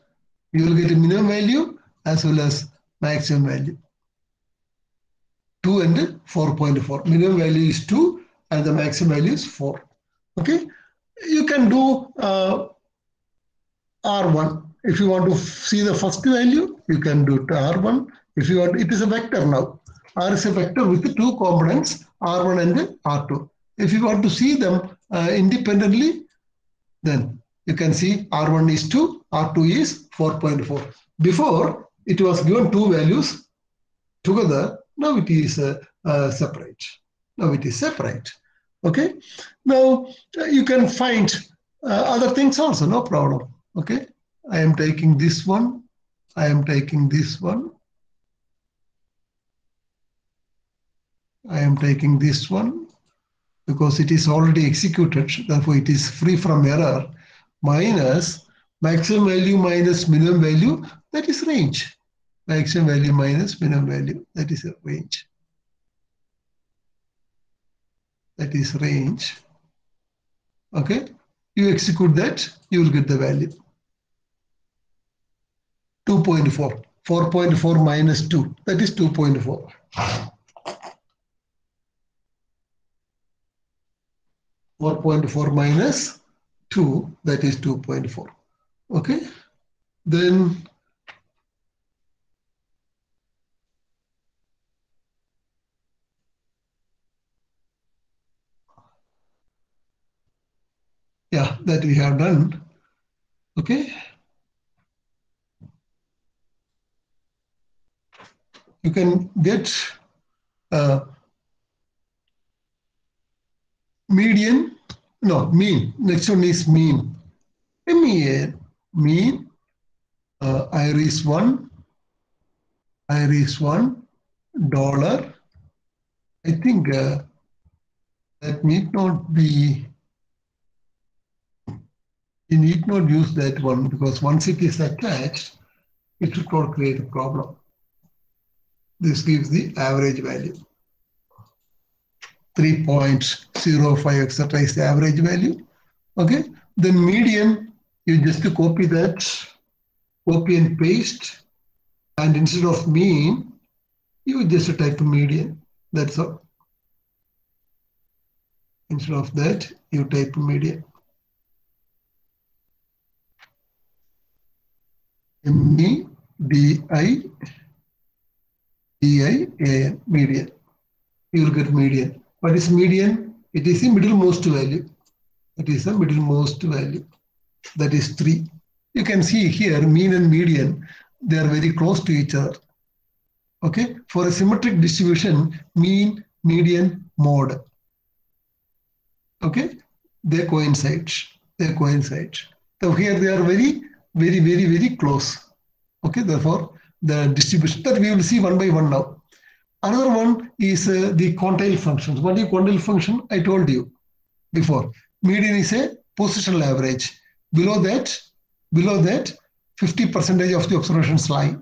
Speaker 1: You will get a minimum value as well as maximum value. 2 and 4.4. Minimum value is 2 and the maximum value is 4. Okay. You can do R1. If you want to see the first value, you can do R1. If you want, it is a vector now. R is a vector with 2 components, R1 and R2. If you want to see them independently, then you can see R1 is 2, R2 is 4.4. Before, it was given 2 values together. Now it is separate. Now it is separate. Okay. Now you can find other things also, no problem. Okay. I am taking this one. I am taking this one. I am taking this one because it is already executed. Therefore, it is free from error. Minus Maximum value minus minimum value, that is range. Maximum value minus minimum value, that is a range. That is range. Okay, you execute that, you will get the value. 2.4. 4.4 minus 2, that is 2.4. 4.4 minus 2, that is 2.4. Okay, then yeah, that we have done. Okay, you can get median, no, mean. Next one is mean. Mean, iris $1, $1. I think that need not be, you need not use that one because once it is attached, it should not create a problem. This gives the average value. 3.05, etc. is the average value. Okay, then median, you just copy that, copy and paste, and instead of mean, you just type median. That's all. Instead of that, you type median. M-E-D-I-A-N, median. You will get median. What is median? It is the middlemost value. It is the middlemost value. That is 3. You can see here, mean and median, they are very close to each other. Okay, for a symmetric distribution, mean, median, mode. Okay, they coincide. They coincide. So here they are very close. Okay, therefore the distribution that we will see one by one now. Another one is the quantile functions. What is quantile function? I told you before. Median is a positional average. Below that, 50% of the observations lie.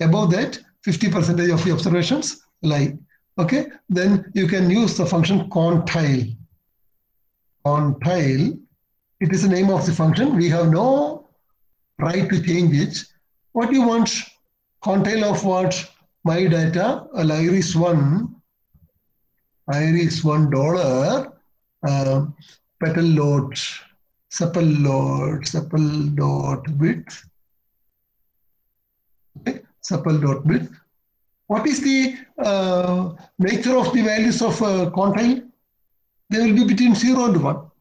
Speaker 1: Above that, 50% of the observations lie. Okay, then you can use the function quantile. Quantile, it is the name of the function. We have no right to change it. What you want? Quantile of what? My data, iris $1, petal load, sepal dot width. Okay, sepal dot width. What is the nature of the values of quantile? They will be between 0 and 1.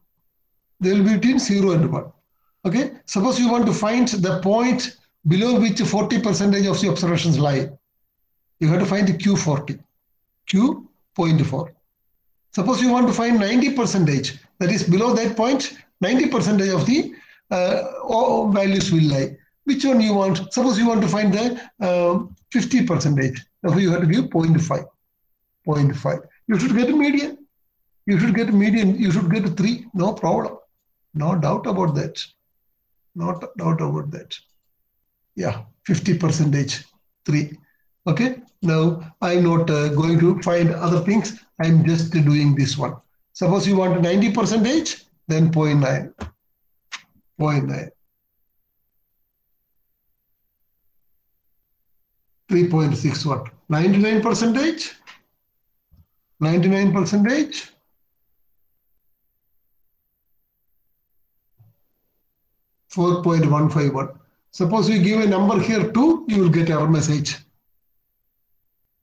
Speaker 1: They will be between 0 and 1. Okay, suppose you want to find the point below which 40% of the observations lie. You have to find the Q40, Q.4. Suppose you want to find 90%, that is below that point, 90% of the values will lie. Which one you want? Suppose you want to find the 50%. Therefore, you have to give 0.5. 0.5. You should get a median. You should get a median. You should get a 3. No problem. No doubt about that. Not doubt about that. Yeah, 50%, 3. Okay. Now, I'm not going to find other things. I'm just doing this one. Suppose you want 90%, then 0.9. 0.9. 3.61. 99%. 99%. 4.151. Suppose you give a number here 2, you will get error message.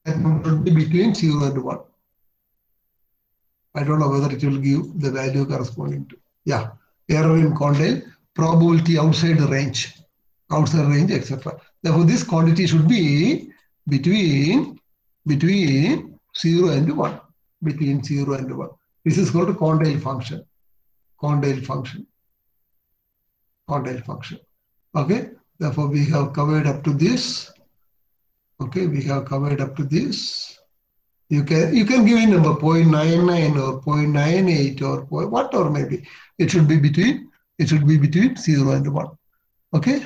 Speaker 1: That number will be between 0 and 1. I don't know whether it will give the value corresponding to. Yeah, error in quantile, probability outside the range, etc. Therefore, this quantity should be between 0 and 1. Between 0 and 1. This is called a quantile function. Quantile function. Quantile function. Okay. Therefore, we have covered up to this. Okay, we have covered up to this. You can give a number 0.99 or 0.98 or whatever maybe. It should be between 0 and 1. Okay?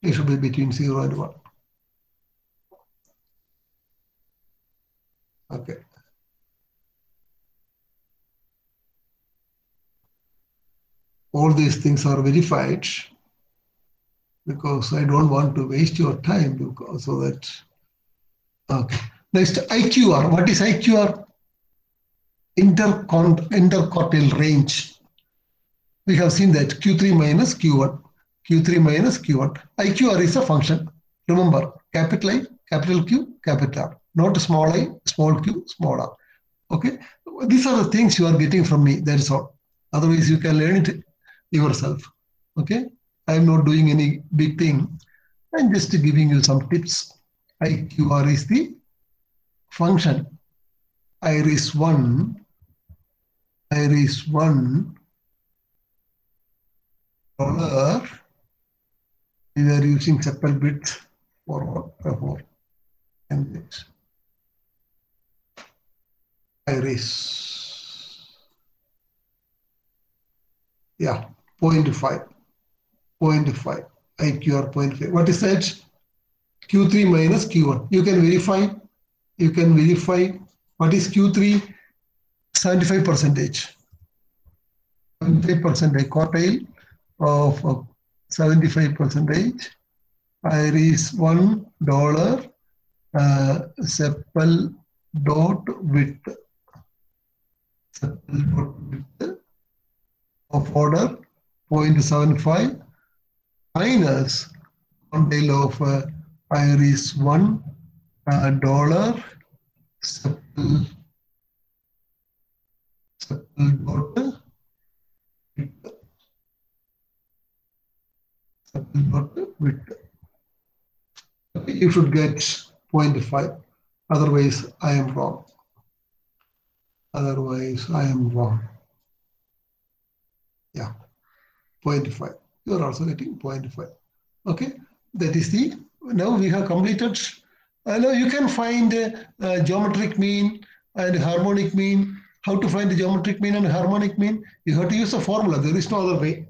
Speaker 1: It should be between 0 and 1. Okay. All these things are verified because I don't want to waste your time because so that. Okay. Next, IQR. What is IQR? Interquartile range. We have seen that Q3 minus Q1. Q3 minus Q1. IQR is a function. Remember, capital I, capital Q, capital R. Not small I, small q, small r. Okay? These are the things you are getting from me. That is all. Otherwise, you can learn it yourself. Okay? I am not doing any big thing. I'm just giving you some tips. IQR is the function. IRIS1 dollar. We are using sepal bit for and this. IRIS. Yeah, 0.5. 0.5. IQR 0.5. What is that? Q3 minus Q1. You can verify. You can verify. What is Q3? 75%. 75% quartile of 75%. IRIS1 dollar sepal dot width. Sepal dot width of order 0.75 minus quartile of IRIS1 dollar sepal dot width. You should get 0.5. Otherwise, I am wrong. Yeah, 0.5. You are also getting 0.5. Okay, that is the. Now we have completed. Now you can find geometric mean and harmonic mean. How to find the geometric mean and harmonic mean? You have to use a formula. There is no other way.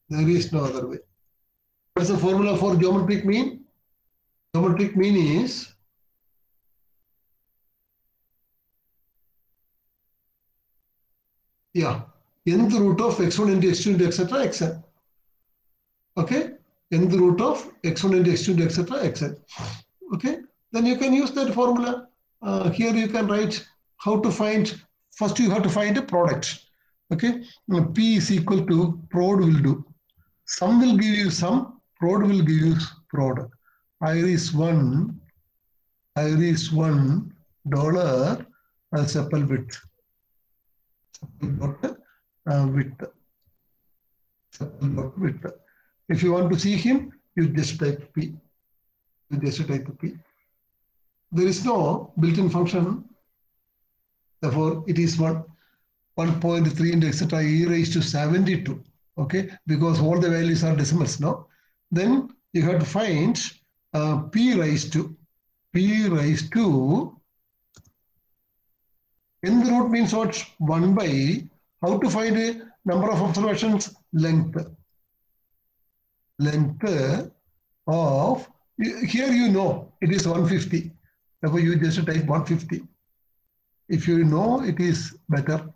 Speaker 1: What is the formula for geometric mean? Geometric mean is nth root of x1 into x2 into etc. xn. Okay, nth root of x1 into x2 into etc. xn. Okay, then you can use that formula. Here you can write how to find. First, you have to find a product. Okay, P is equal to prod will do. Sum will give you sum. Prod will give you prod. IRIS1 dollar sepal width. Sepal width. If you want to see him, you just type P. There is no built-in function. Therefore, it is 1.3 into etc. e raised to 72. Okay, because all the values are decimals now. Then you have to find P raised to in the root means what? 1 by how to find a number of observations? Length of here you know it is 150. Therefore, you just type 150. If you know it is better.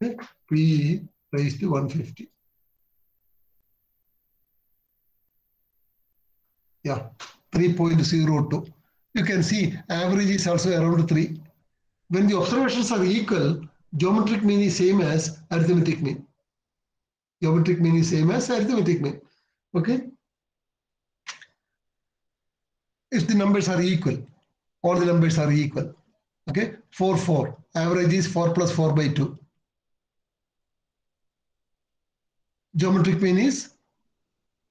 Speaker 1: P raised to 150. Yeah, 3.02. You can see average is also around 3. When the observations are equal, geometric mean is same as arithmetic mean. Okay. If the numbers are equal, all the numbers are equal. Okay, 4. Average is 4 plus 4 by 2. Geometric mean is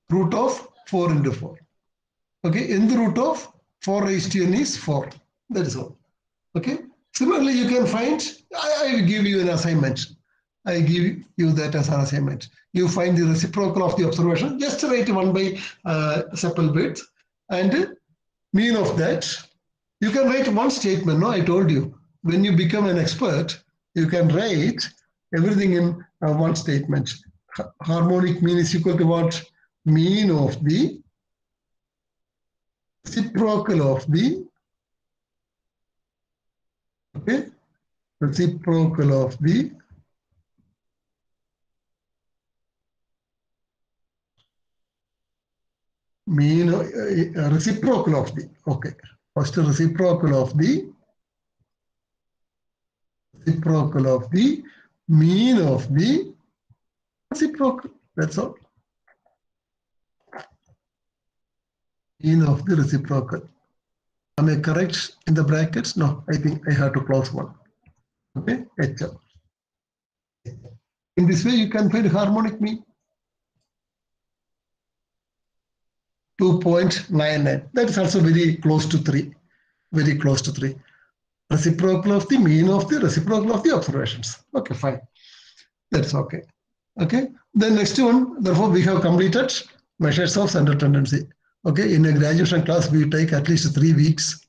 Speaker 1: root of 4 into 4. Okay, in the root of 4 raised to n is 4. That is all. Okay. Similarly, you can find, I will give you an assignment. I give you that as an assignment. You find the reciprocal of the observation, just write 1 by sepal width and mean of that. You can write one statement, no? I told you, when you become an expert, you can write everything in one statement. Harmonic mean is equal to what? Mean of the reciprocal of the, okay, reciprocal of the mean, reciprocal of the, okay, first reciprocal of the mean of the reciprocal. That's all. Mean of the reciprocal. Am I correct in the brackets? No, I think I have to close one. Okay, HM. In this way, you can find harmonic mean. 2.99. That is also very close to 3. Very close to 3. Reciprocal of the mean of the reciprocal of the observations. Okay, fine. That's okay. Okay. The next one, therefore, we have completed measures of central tendency. Okay. In a graduation class, we take at least 3 weeks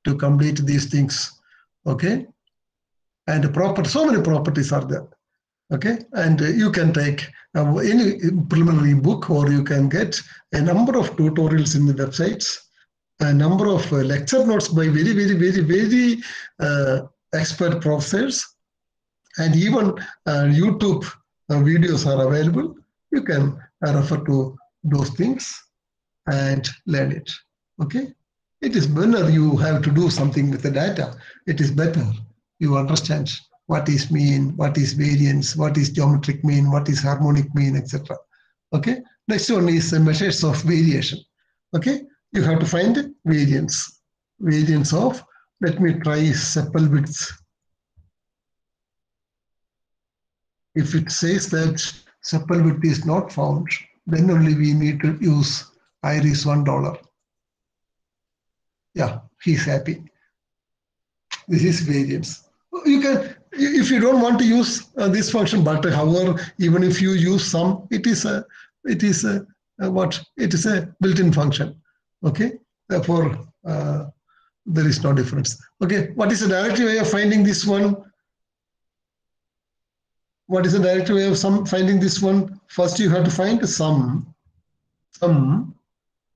Speaker 1: to complete these things. Okay. And so many properties are there. Okay. And you can take any preliminary book, or you can get a number of tutorials in the websites, a number of lecture notes by very expert professors, and even YouTube videos are available. You can refer to those things and learn it. Okay. It is better you have to do something with the data. It is better you understand what is mean, what is variance, what is geometric mean, what is harmonic mean, etc. Okay. Next one is measures of variation. Okay. You have to find variance. Variance of, let me try Sepelvitz. If it says that Sepelvitz is not found, then only we need to use iris $1. Yeah, he's happy. This is variance. You can, if you don't want to use this function, but however, even if you use sum, it is a built-in function. Okay, therefore there is no difference. Okay, what is the direct way of finding this one? What is the direct way of finding this one? First, you have to find sum.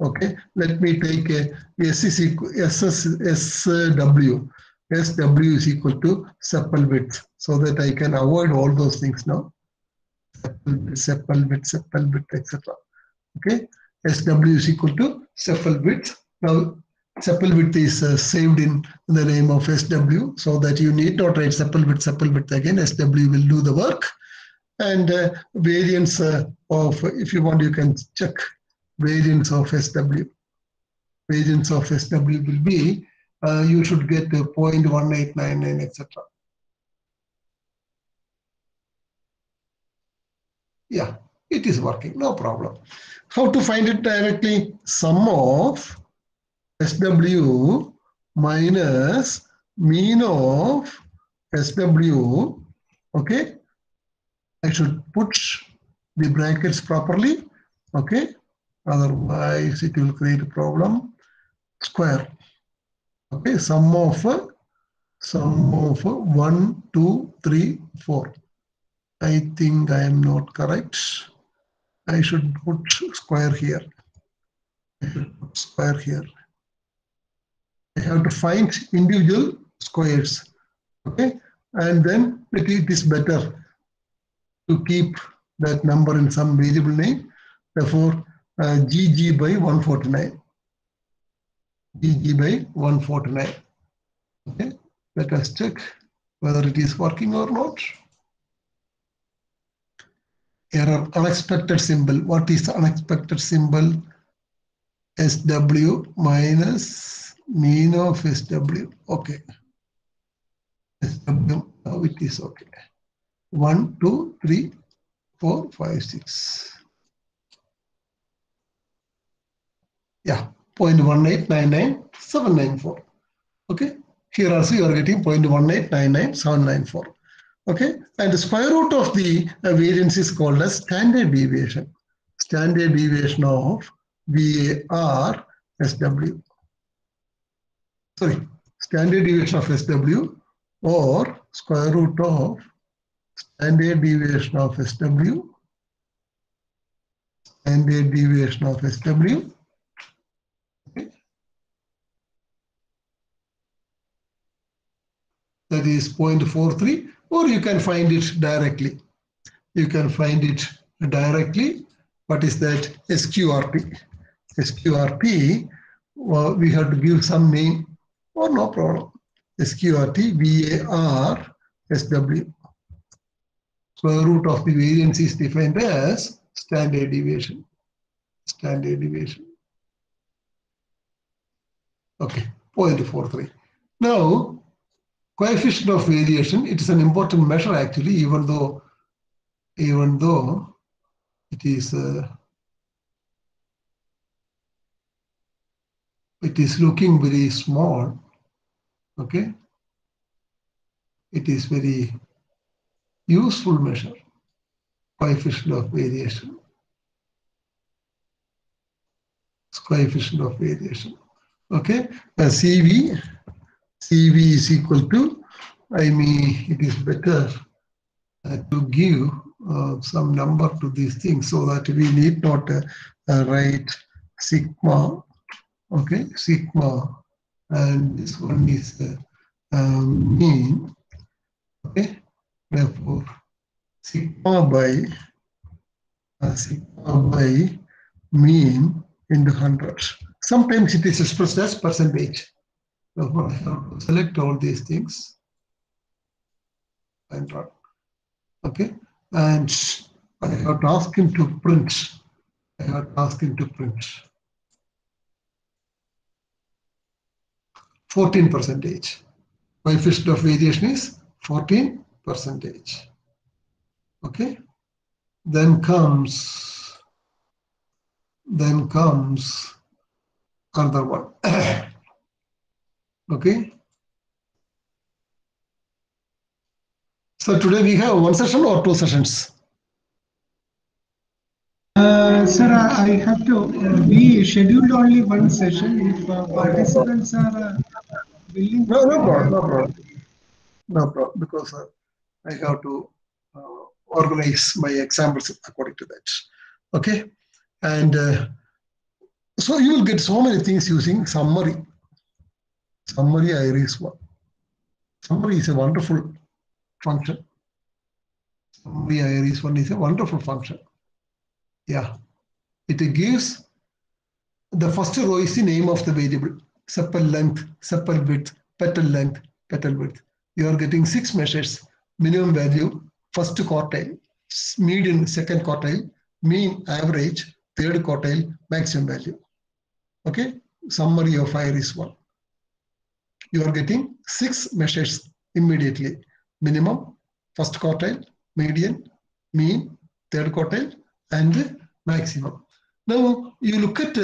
Speaker 1: Okay, let me take a S is equal SW. SW is equal to Sepelvitz, so that I can avoid all those things now. Sepelvitz, etc. Okay, SW is equal to Sepelvitz. Now, Sepelvitz is saved in the name of SW, so that you need not write Sepelvitz again. SW will do the work. And variance of, if you want, you can check variance of SW. Variance of SW will be, you should get 0.1899, etc. Yeah, it is working, no problem. How to find it directly? Sum of SW minus mean of SW. Okay, I should put the brackets properly. Okay, otherwise it will create a problem. Square. Okay, sum of 1, 2, 3, 4. I think I am not correct. I should put square here. I should put square here. I have to find individual squares. Okay, and then it is better to keep that number in some variable name. Therefore, GG by 149. GG by 149. Okay, let us check whether it is working or not. Error, unexpected symbol. What is the unexpected symbol? SW minus mean of SW. Okay. SW, now it is okay. 1, 2, 3, 4, 5, 6. Yeah, 0.1899794. Okay, here also you are getting 0.1899794. Okay, and the square root of the variance is called as standard deviation. Standard deviation of VAR SW. Sorry, standard deviation of SW, or square root of standard deviation of SW, standard deviation of SW. Okay. That is 0.43, or you can find it directly. You can find it directly. What is that? SQRT. SQRT, well, we have to give some name, or no problem. SQRT, VAR, SW. Square root of the variance is defined as standard deviation. Standard deviation. Okay, 0.43. Now, coefficient of variation, it is an important measure actually, even though it is looking very small. Okay, it is very useful measure, coefficient of variation. Coefficient of variation. Okay, CV is equal to, I mean, it is better to give some number to these things so that we need not write sigma. Okay, sigma, and this one is mean. Okay, therefore sigma by mean into 100. Sometimes it is expressed as percentage. Therefore, I have to select all these things and run. Okay, and I have to ask him to print. I have to ask him to print 14%. Coefficient of variation is 14%. Okay, then comes another one. Okay. So today we have one session or two sessions?
Speaker 2: Sir, I have to, we scheduled only one session. If participants are willing.
Speaker 1: No problem, because I have to organize my examples according to that. Okay, and so you will get so many things using summary. Summary IRIS one. Summary is a wonderful function. Summary IRIS one is a wonderful function. Yeah, it gives the first row is the name of the variable: sepal length, sepal width, petal length, petal width. You are getting 6 measures: minimum value, first quartile, median, second quartile, mean, average, third quartile, maximum value. Okay, summary of IRIS one. You are getting 6 measures immediately: minimum, first quartile, median, mean, third quartile, and maximum. Now you look at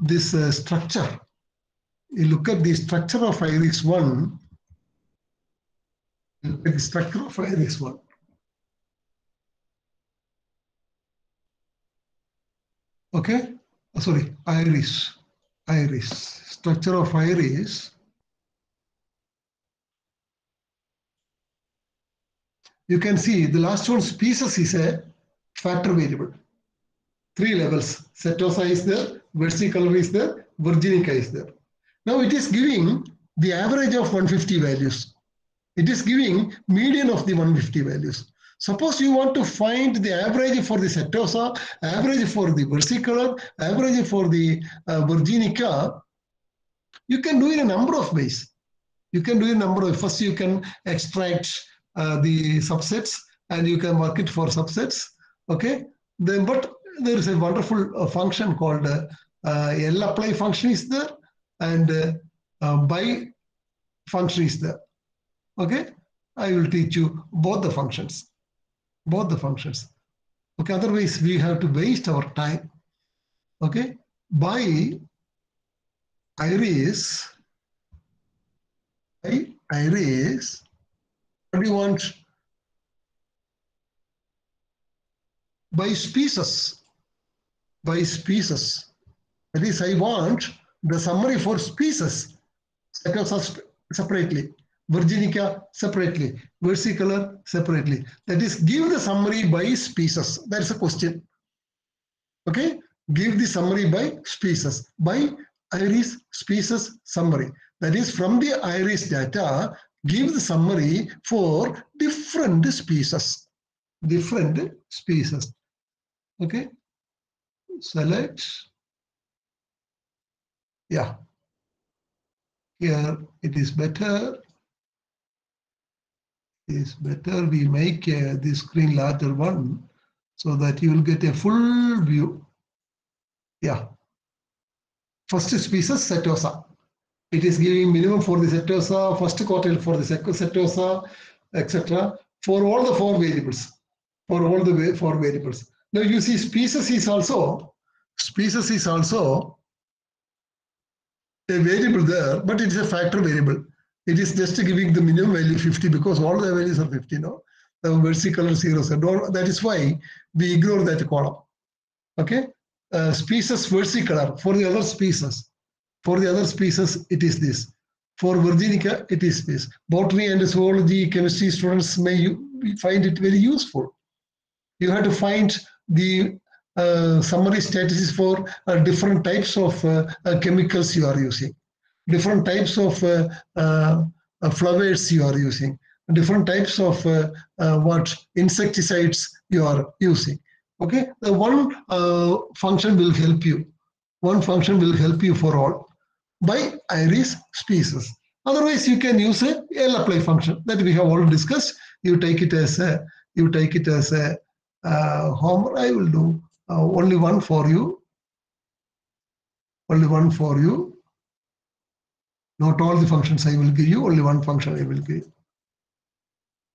Speaker 1: this structure. You look at the structure of IRIS one. Look at the structure of IRIS one. Okay, sorry, IRIS. Structure of IRIS. You can see the last one, species, is a factor variable. 3 levels: Setosa is there, versicolor is there, virginica is there. Now it is giving the average of 150 values. It is giving median of the 150 values. Suppose you want to find the average for the Setosa, average for the versicolor, average for the virginica, you can do it a number of ways. First, you can extract the subsets and you can work it for subsets. Okay, then but there is a wonderful function called lapply function is there, and by function is there. Okay, I will teach you both the functions. Okay, otherwise we have to waste our time. Okay, by IRIS, what do you want? By species. That is, I want the summary for species separately. Virginica separately, versicolor separately. That is, give the summary by species. That's a question. Okay, give the summary by species, by iris species summary. That is, from the iris data, give the summary for different species. Different species. Okay, select. Yeah, here it is better. Is better we make this screen larger one so that you will get a full view. Yeah. First species, Setosa. It is giving minimum for the Setosa, first quartile for the Setosa, etc. for all the four variables. For all the four variables. Now you see species is also a variable there, but it is a factor variable. It is just giving the minimum value 50 because all the values are 50 now. The versicolor 0. So that is why we ignore that column. Okay. Species versicolor for the other species. For the other species, it is this. For Virginica, it is this. Botany and zoology, chemistry students may find it very useful. You have to find the summary statistics for different types of chemicals you are using, different types of flowers you are using, different types of what insecticides you are using. Okay, the one function will help you. One function will help you for all by iris species. Otherwise, you can use a lapply function that we have already discussed. You take it as a homework. I will do only one for you. Only one for you. Not all the functions I will give you. Only one function I will give you.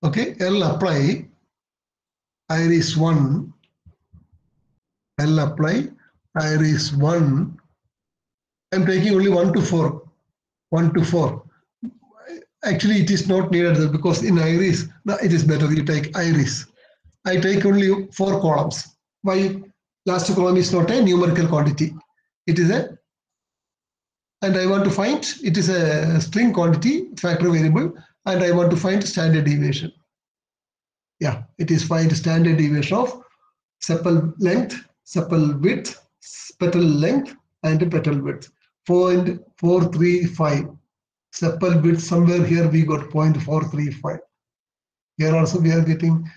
Speaker 1: Okay, lapply iris 1. Lapply iris 1. I'm taking only 1 to 4. 1 to 4. Actually, it is not needed because in iris, it is better you take iris. I take only 4 columns. Why? Last column is not a numerical quantity. It is a, and I want to find, it is a string quantity, factor variable, and I want to find standard deviation. Yeah, it is find standard deviation of sepal length, sepal width, petal length, and petal width. 0.435. Sepal width, somewhere here we got 0.435. Here also we are getting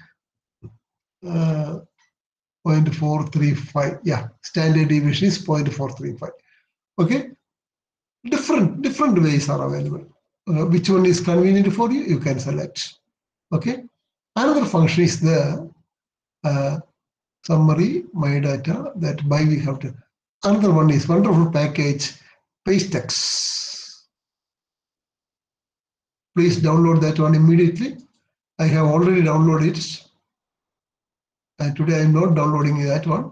Speaker 1: 0.435. Yeah, standard deviation is 0.435. Okay, different ways are available. Which one is convenient for you? You can select. Okay, another function is the summary my data that by we have to. Another one is wonderful package PasteX. Please download that one immediately. I have already downloaded it. And today I'm not downloading that one.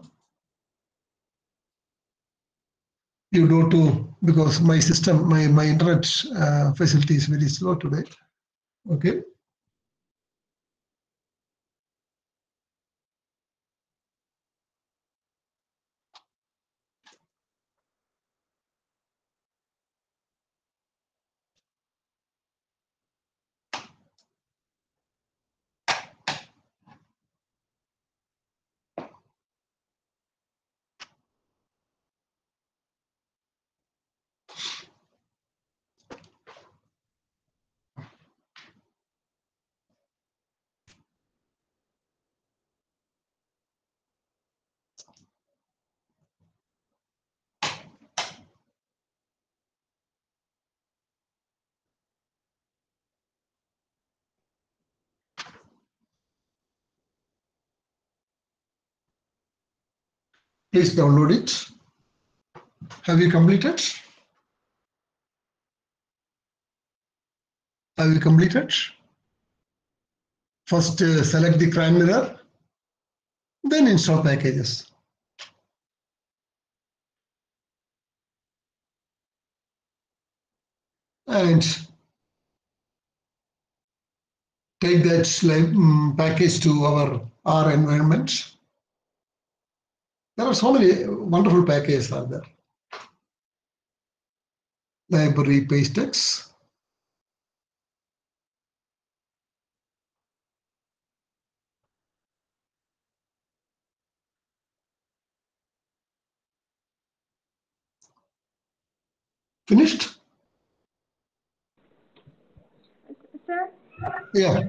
Speaker 1: You go to, because my system, my internet facility is very slow today. Okay. Please download it. Have you completed? Have you completed? First, select the Cran Mirror, then install packages. And take that package to our R environment. There are so many wonderful packages are there. Library PasteX. Finished?
Speaker 3: Sir,
Speaker 1: Yeah.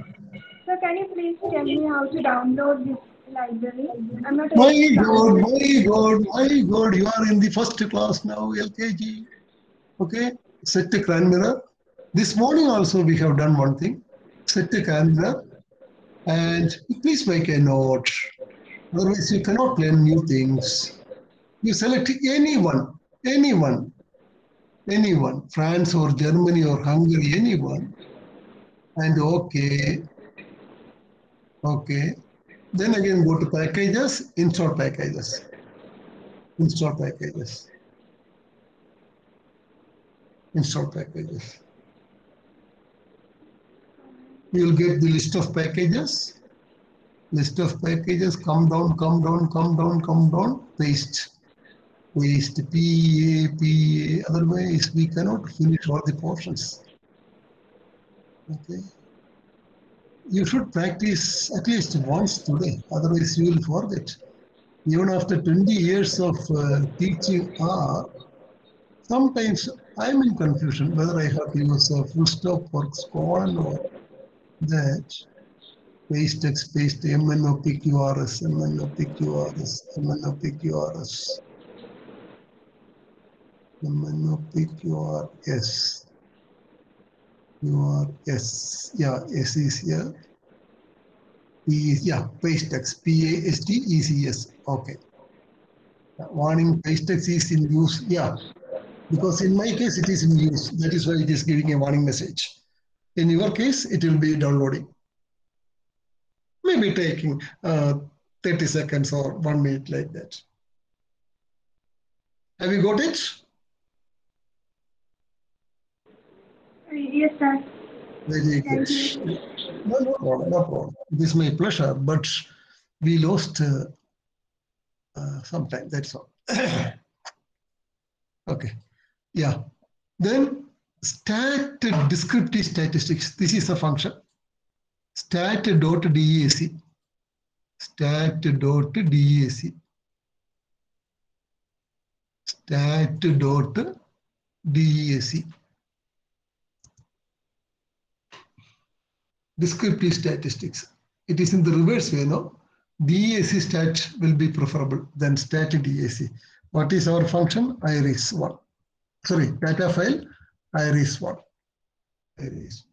Speaker 3: sir, can you please tell me how to download this library? I'm not
Speaker 1: My
Speaker 3: able to
Speaker 1: God,
Speaker 3: download it.
Speaker 1: my God, my God, you are in the first class now, LKG. Okay, set a cran mirror. This morning also we have done one thing. Set a cran mirror and please make a note. Otherwise you cannot learn new things. You select anyone, France or Germany or Hungary, anyone. And okay. Then again go to packages, install packages. Install packages. You will get the list of packages. Come down, paste. PA. Otherwise, we cannot finish all the portions. Okay. You should practice at least once today. Otherwise, you will forget. Even after 20 years of teaching R, sometimes I'm in confusion whether I have to use a full stop or colon or that. Paste text, paste MNOPQRS, yeah, S is here. P is, yeah, paste text, PASTECS, okay. Warning, paste text is in use, yeah, because in my case it is in use, that is why it is giving a warning message. In your case, it will be downloading. Maybe taking 30 seconds or 1 minute like that. Have you got it?
Speaker 3: Yes, sir.
Speaker 1: Very good.
Speaker 3: Thank you.
Speaker 1: No problem. It is my pleasure, but we lost some time, that's all. Okay, yeah. Then stat descriptive statistics. This is a function. Stat.dac. Stat.dac. Stat.dac. Descriptive statistics. It is in the reverse way, no? DAC stat will be preferable than stat DAC. What is our function? Iris1. Sorry, data file iris1. Iris.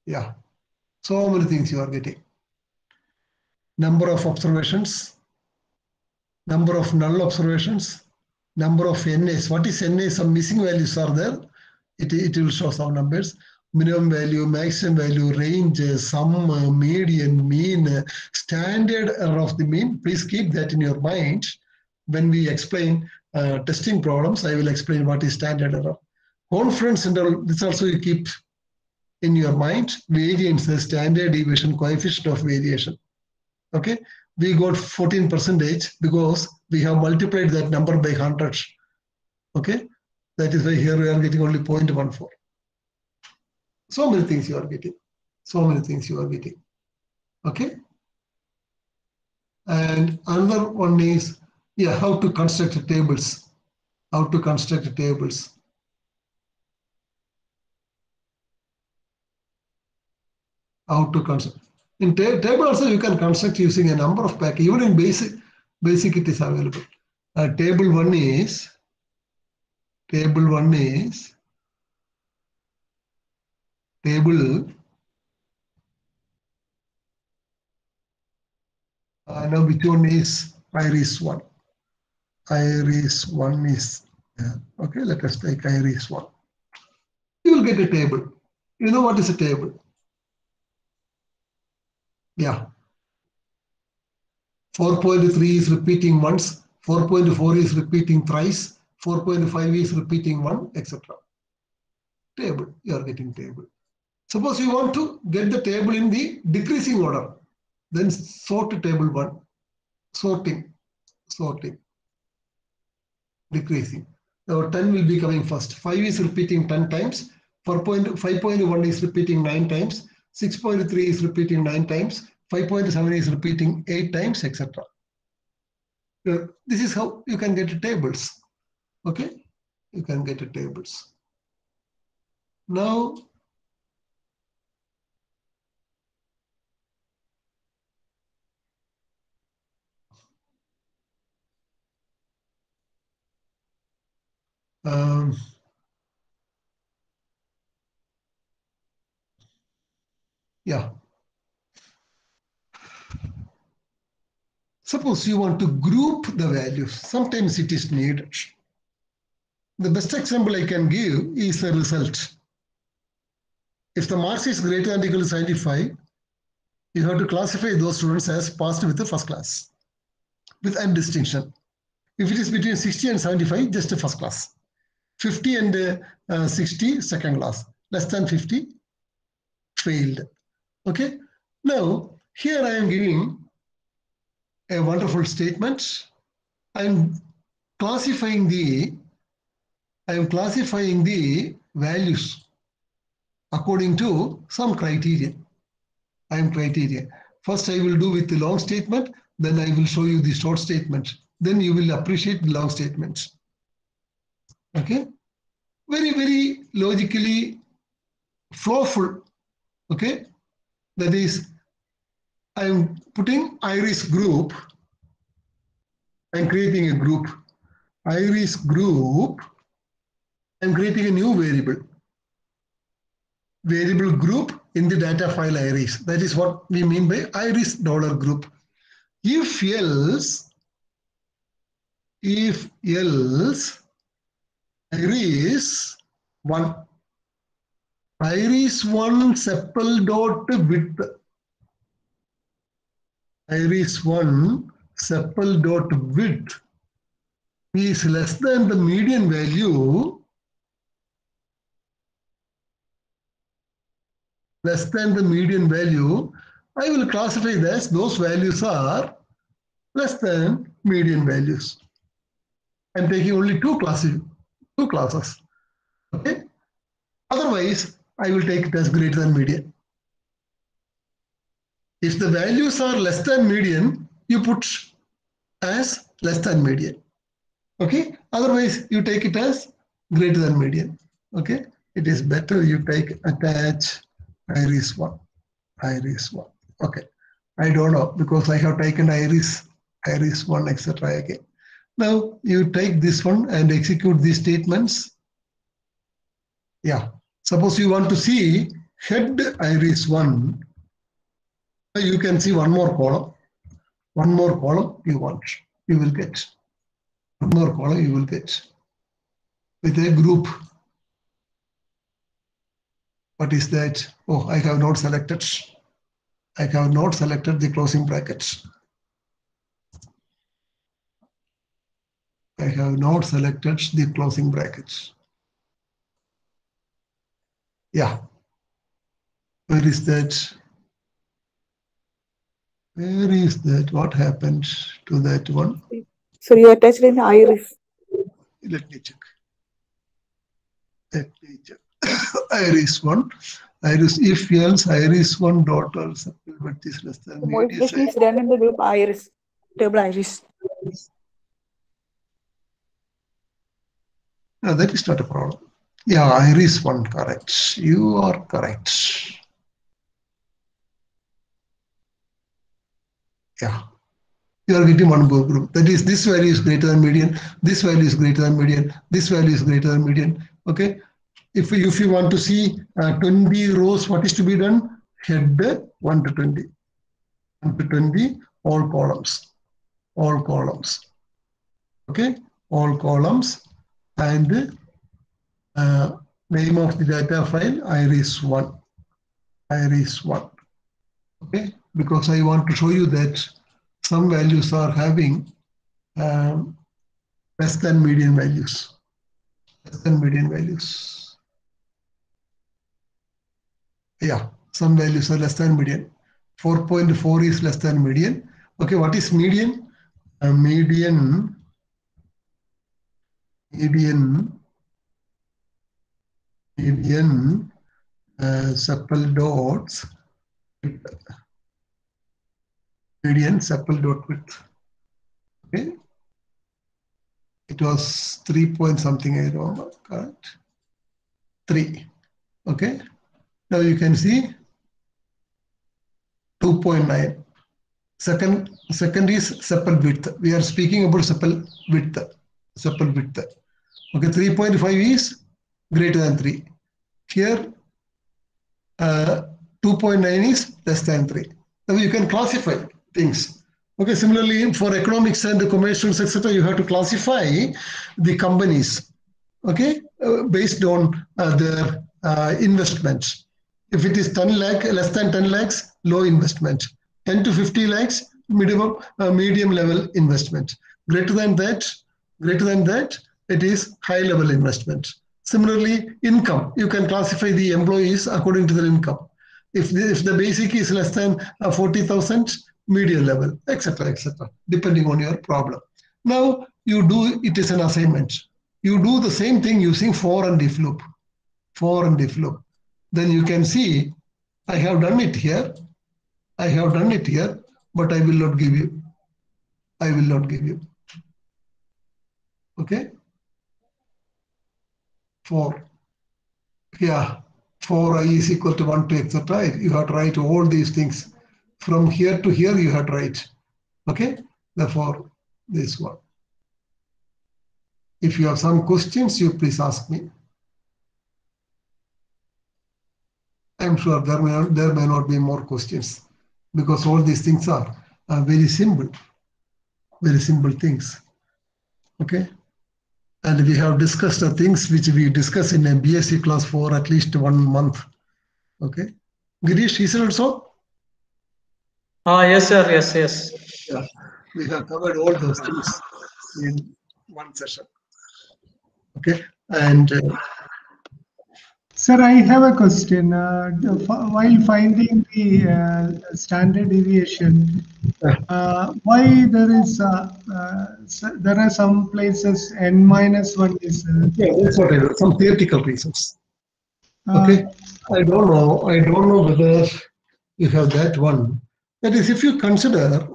Speaker 1: Yeah. So many things you are getting. Number of observations, number of null observations, number of NAs. What is NA? Some missing values are there. It will show some numbers. Minimum value, maximum value, range, sum, median, mean, standard error of the mean. Please keep that in your mind. When we explain testing problems, I will explain what is standard error. Confidence interval, this also you keep in your mind. Variance, the standard deviation, coefficient of variation. Okay, we got 14% because we have multiplied that number by 100. Okay, that is why here we are getting only 0.14. So many things you are getting. Okay. And another one is, yeah, how to construct tables. How to construct tables. In table also you can construct using a number of packages. Even in basic it is available. Table one is table. Now which one is iris1? Iris1 is okay. Let us take iris1. You will get a table. You know what is a table? Yeah. 4.3 is repeating once. 4.4 is repeating thrice. 4.5 is repeating one, etc. Table. You are getting table. Suppose you want to get the table in the decreasing order, then sort table 1. Sorting. Decreasing. Now 10 will be coming first. 5 is repeating 10 times. 5.1 is repeating 9 times. 6.3 is repeating 9 times. 5.7 is repeating 8 times, etc. This is how you can get tables. Okay, you can get tables. Now, yeah. Suppose you want to group the values. Sometimes it is needed. The best example I can give is the result. If the marks is greater than or equal to 75, you have to classify those students as passed with the first class, with n distinction. If it is between 60 and 75, just a first class. 50 and 60, second class. Less than 50, failed. Okay. Now, here I am giving a wonderful statement. I am classifying the values according to some criteria. First, I will do with the long statement, then I will show you the short statement. Then you will appreciate the long statements. Okay? Very, very logically flowful. Okay? That is, I am putting iris group. I am creating a group. Iris group. I am creating a new variable. Variable group in the data file iris. That is what we mean by iris $group. If else, iris 1. Iris 1 sepal dot width. Iris 1 sepal dot width is less than the median value. Less than the median value, I will classify this. Those values are less than median values. I'm taking only two classes. Okay. Otherwise, I will take it as greater than median. If the values are less than median, you put as less than median. Okay. Otherwise, you take it as greater than median. Okay. It is better you take attach iris 1. Iris 1. Okay. I don't know because I have taken iris 1, etc. again. Now you take this one and execute these statements. Yeah. Suppose you want to see head iris 1. You can see one more column. One more column you want. You will get. One more column you will get. With a group. What is that? Oh, I have not selected. I have not selected the closing brackets. I have not selected the closing brackets. Yeah. Where is that? Where is that? What happened to that one?
Speaker 4: So you attached in iris.
Speaker 1: Let me check. Iris 1. Iris, if else, iris 1 dot or sepal width is less than
Speaker 4: The modification is done in the group iris, table iris.
Speaker 1: No, that is not a problem. Yeah, iris 1, correct. You are correct. Yeah. You are getting one group. That is, this value is greater than median, this value is greater than median, this value is greater than median. Okay. If you want to see 20 rows, what is to be done? Head 1 to 20. 1 to 20, all columns. All columns. Okay. All columns. And name of the data file, iris 1. Iris 1. Okay. Because I want to show you that some values are having less than median values. Less than median values. Yeah, some values are less than median. 4.4 is less than median. Okay, what is median? Median sepal dots. Median sepal dot width. Okay, It was 3 point something, I remember, correct? 3. Okay. Now you can see 2.9. Second is sepal width. We are speaking about sepal width. Sepal width. Okay, 3.5 is greater than 3. Here, 2.9 is less than 3. Now you can classify things. Okay, similarly for economics and the commercials, etc., you have to classify the companies. Okay, based on their investments. If it is 10 lakh, less than 10 lakhs, low investment. 10 to 50 lakhs, medium level investment. Greater than that, it is high level investment. Similarly, income, you can classify the employees according to their income. If the basic is less than 40,000, medium level, etc., depending on your problem. Now you do it as an assignment. You do the same thing using for and if loop. For and if loop. Then you can see, I have done it here. But I will not give you. Okay? For I is equal to 1 to etc. You have to write all these things. From here to here, you have to write. Okay? Therefore, this one. If you have some questions, you please ask me. I'm sure there may not be more questions because all these things are very simple things. Okay? And we have discussed the things which we discussed in a BSc class for at least 1 month. Okay? Girish, is it also?
Speaker 5: Yes, sir. Yes.
Speaker 1: Yeah. We have covered all those things in one session. Okay? And
Speaker 2: Sir, I have a question. While finding the standard deviation, why there are some places n-1 is?
Speaker 1: Yeah, that's what I know. Some theoretical reasons. Okay, I don't know whether you have that one. That is, if you consider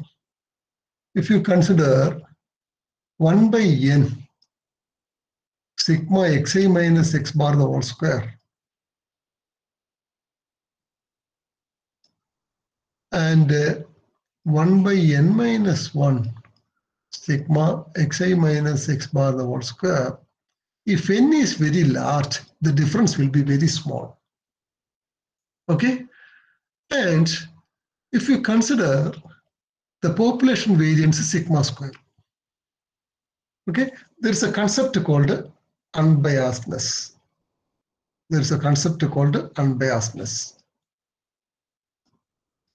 Speaker 1: 1 by n sigma xi minus x bar the whole square, and 1 by n minus 1 sigma xi minus x bar the whole square, if n is very large, the difference will be very small. Okay? And if you consider the population variance sigma square, okay, there's a concept called unbiasedness.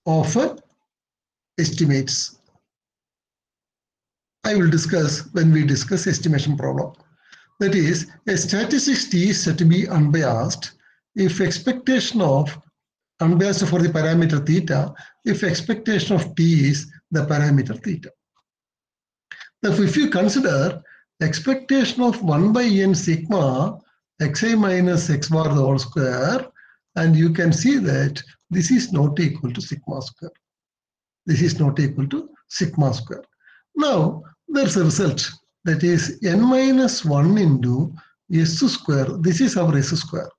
Speaker 1: Of estimates. I will discuss when we discuss estimation problem. That is, a statistics T is said to be unbiased if expectation of unbiased for the parameter theta, if expectation of T is the parameter theta. Therefore, if you consider expectation of 1 by n sigma xi minus x bar the whole square, and you can see that this is not equal to sigma square. Now, there's a result, that is n minus 1 into s square. This is our s square.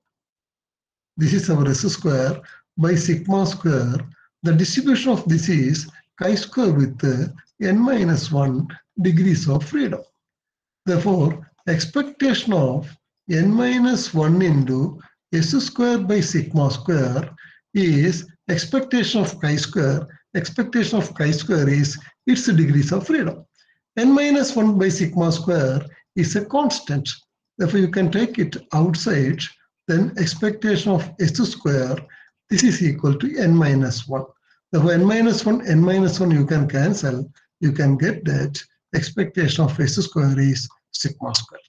Speaker 1: By sigma square. The distribution of this is chi-square with n minus 1 degrees of freedom. Therefore, expectation of n minus 1 into s square by sigma square is expectation of chi-square. Expectation of chi-square is its degrees of freedom. N minus 1 by sigma square is a constant. Therefore, you can take it outside. Then expectation of s square, this is equal to n minus 1. Therefore, n minus 1 you can cancel. You can get that expectation of s square is sigma square.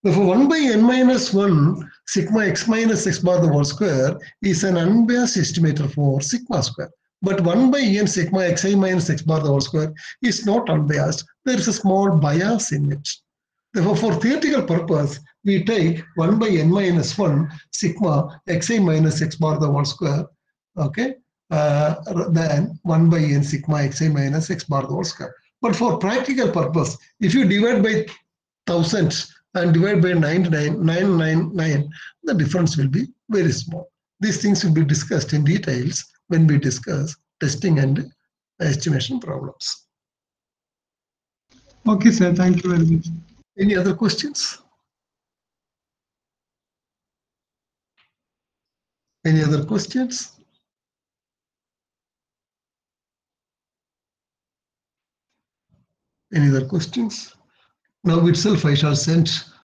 Speaker 1: Therefore, 1 by n minus 1 sigma x minus x bar the whole square is an unbiased estimator for sigma square. But 1 by n sigma xi minus x bar the whole square is not unbiased. There is a small bias in it. Therefore, for theoretical purpose, we take 1 by n minus 1 sigma xi minus x bar the whole square, okay, than 1 by n sigma xi minus x bar the whole square. But for practical purpose, if you divide by 1000 and divide by 999, the difference will be very small. These things will be discussed in details when we discuss testing and estimation problems.
Speaker 2: Okay, sir. Thank you very much.
Speaker 1: Any other questions? Any other questions? Any other questions? Now itself I shall send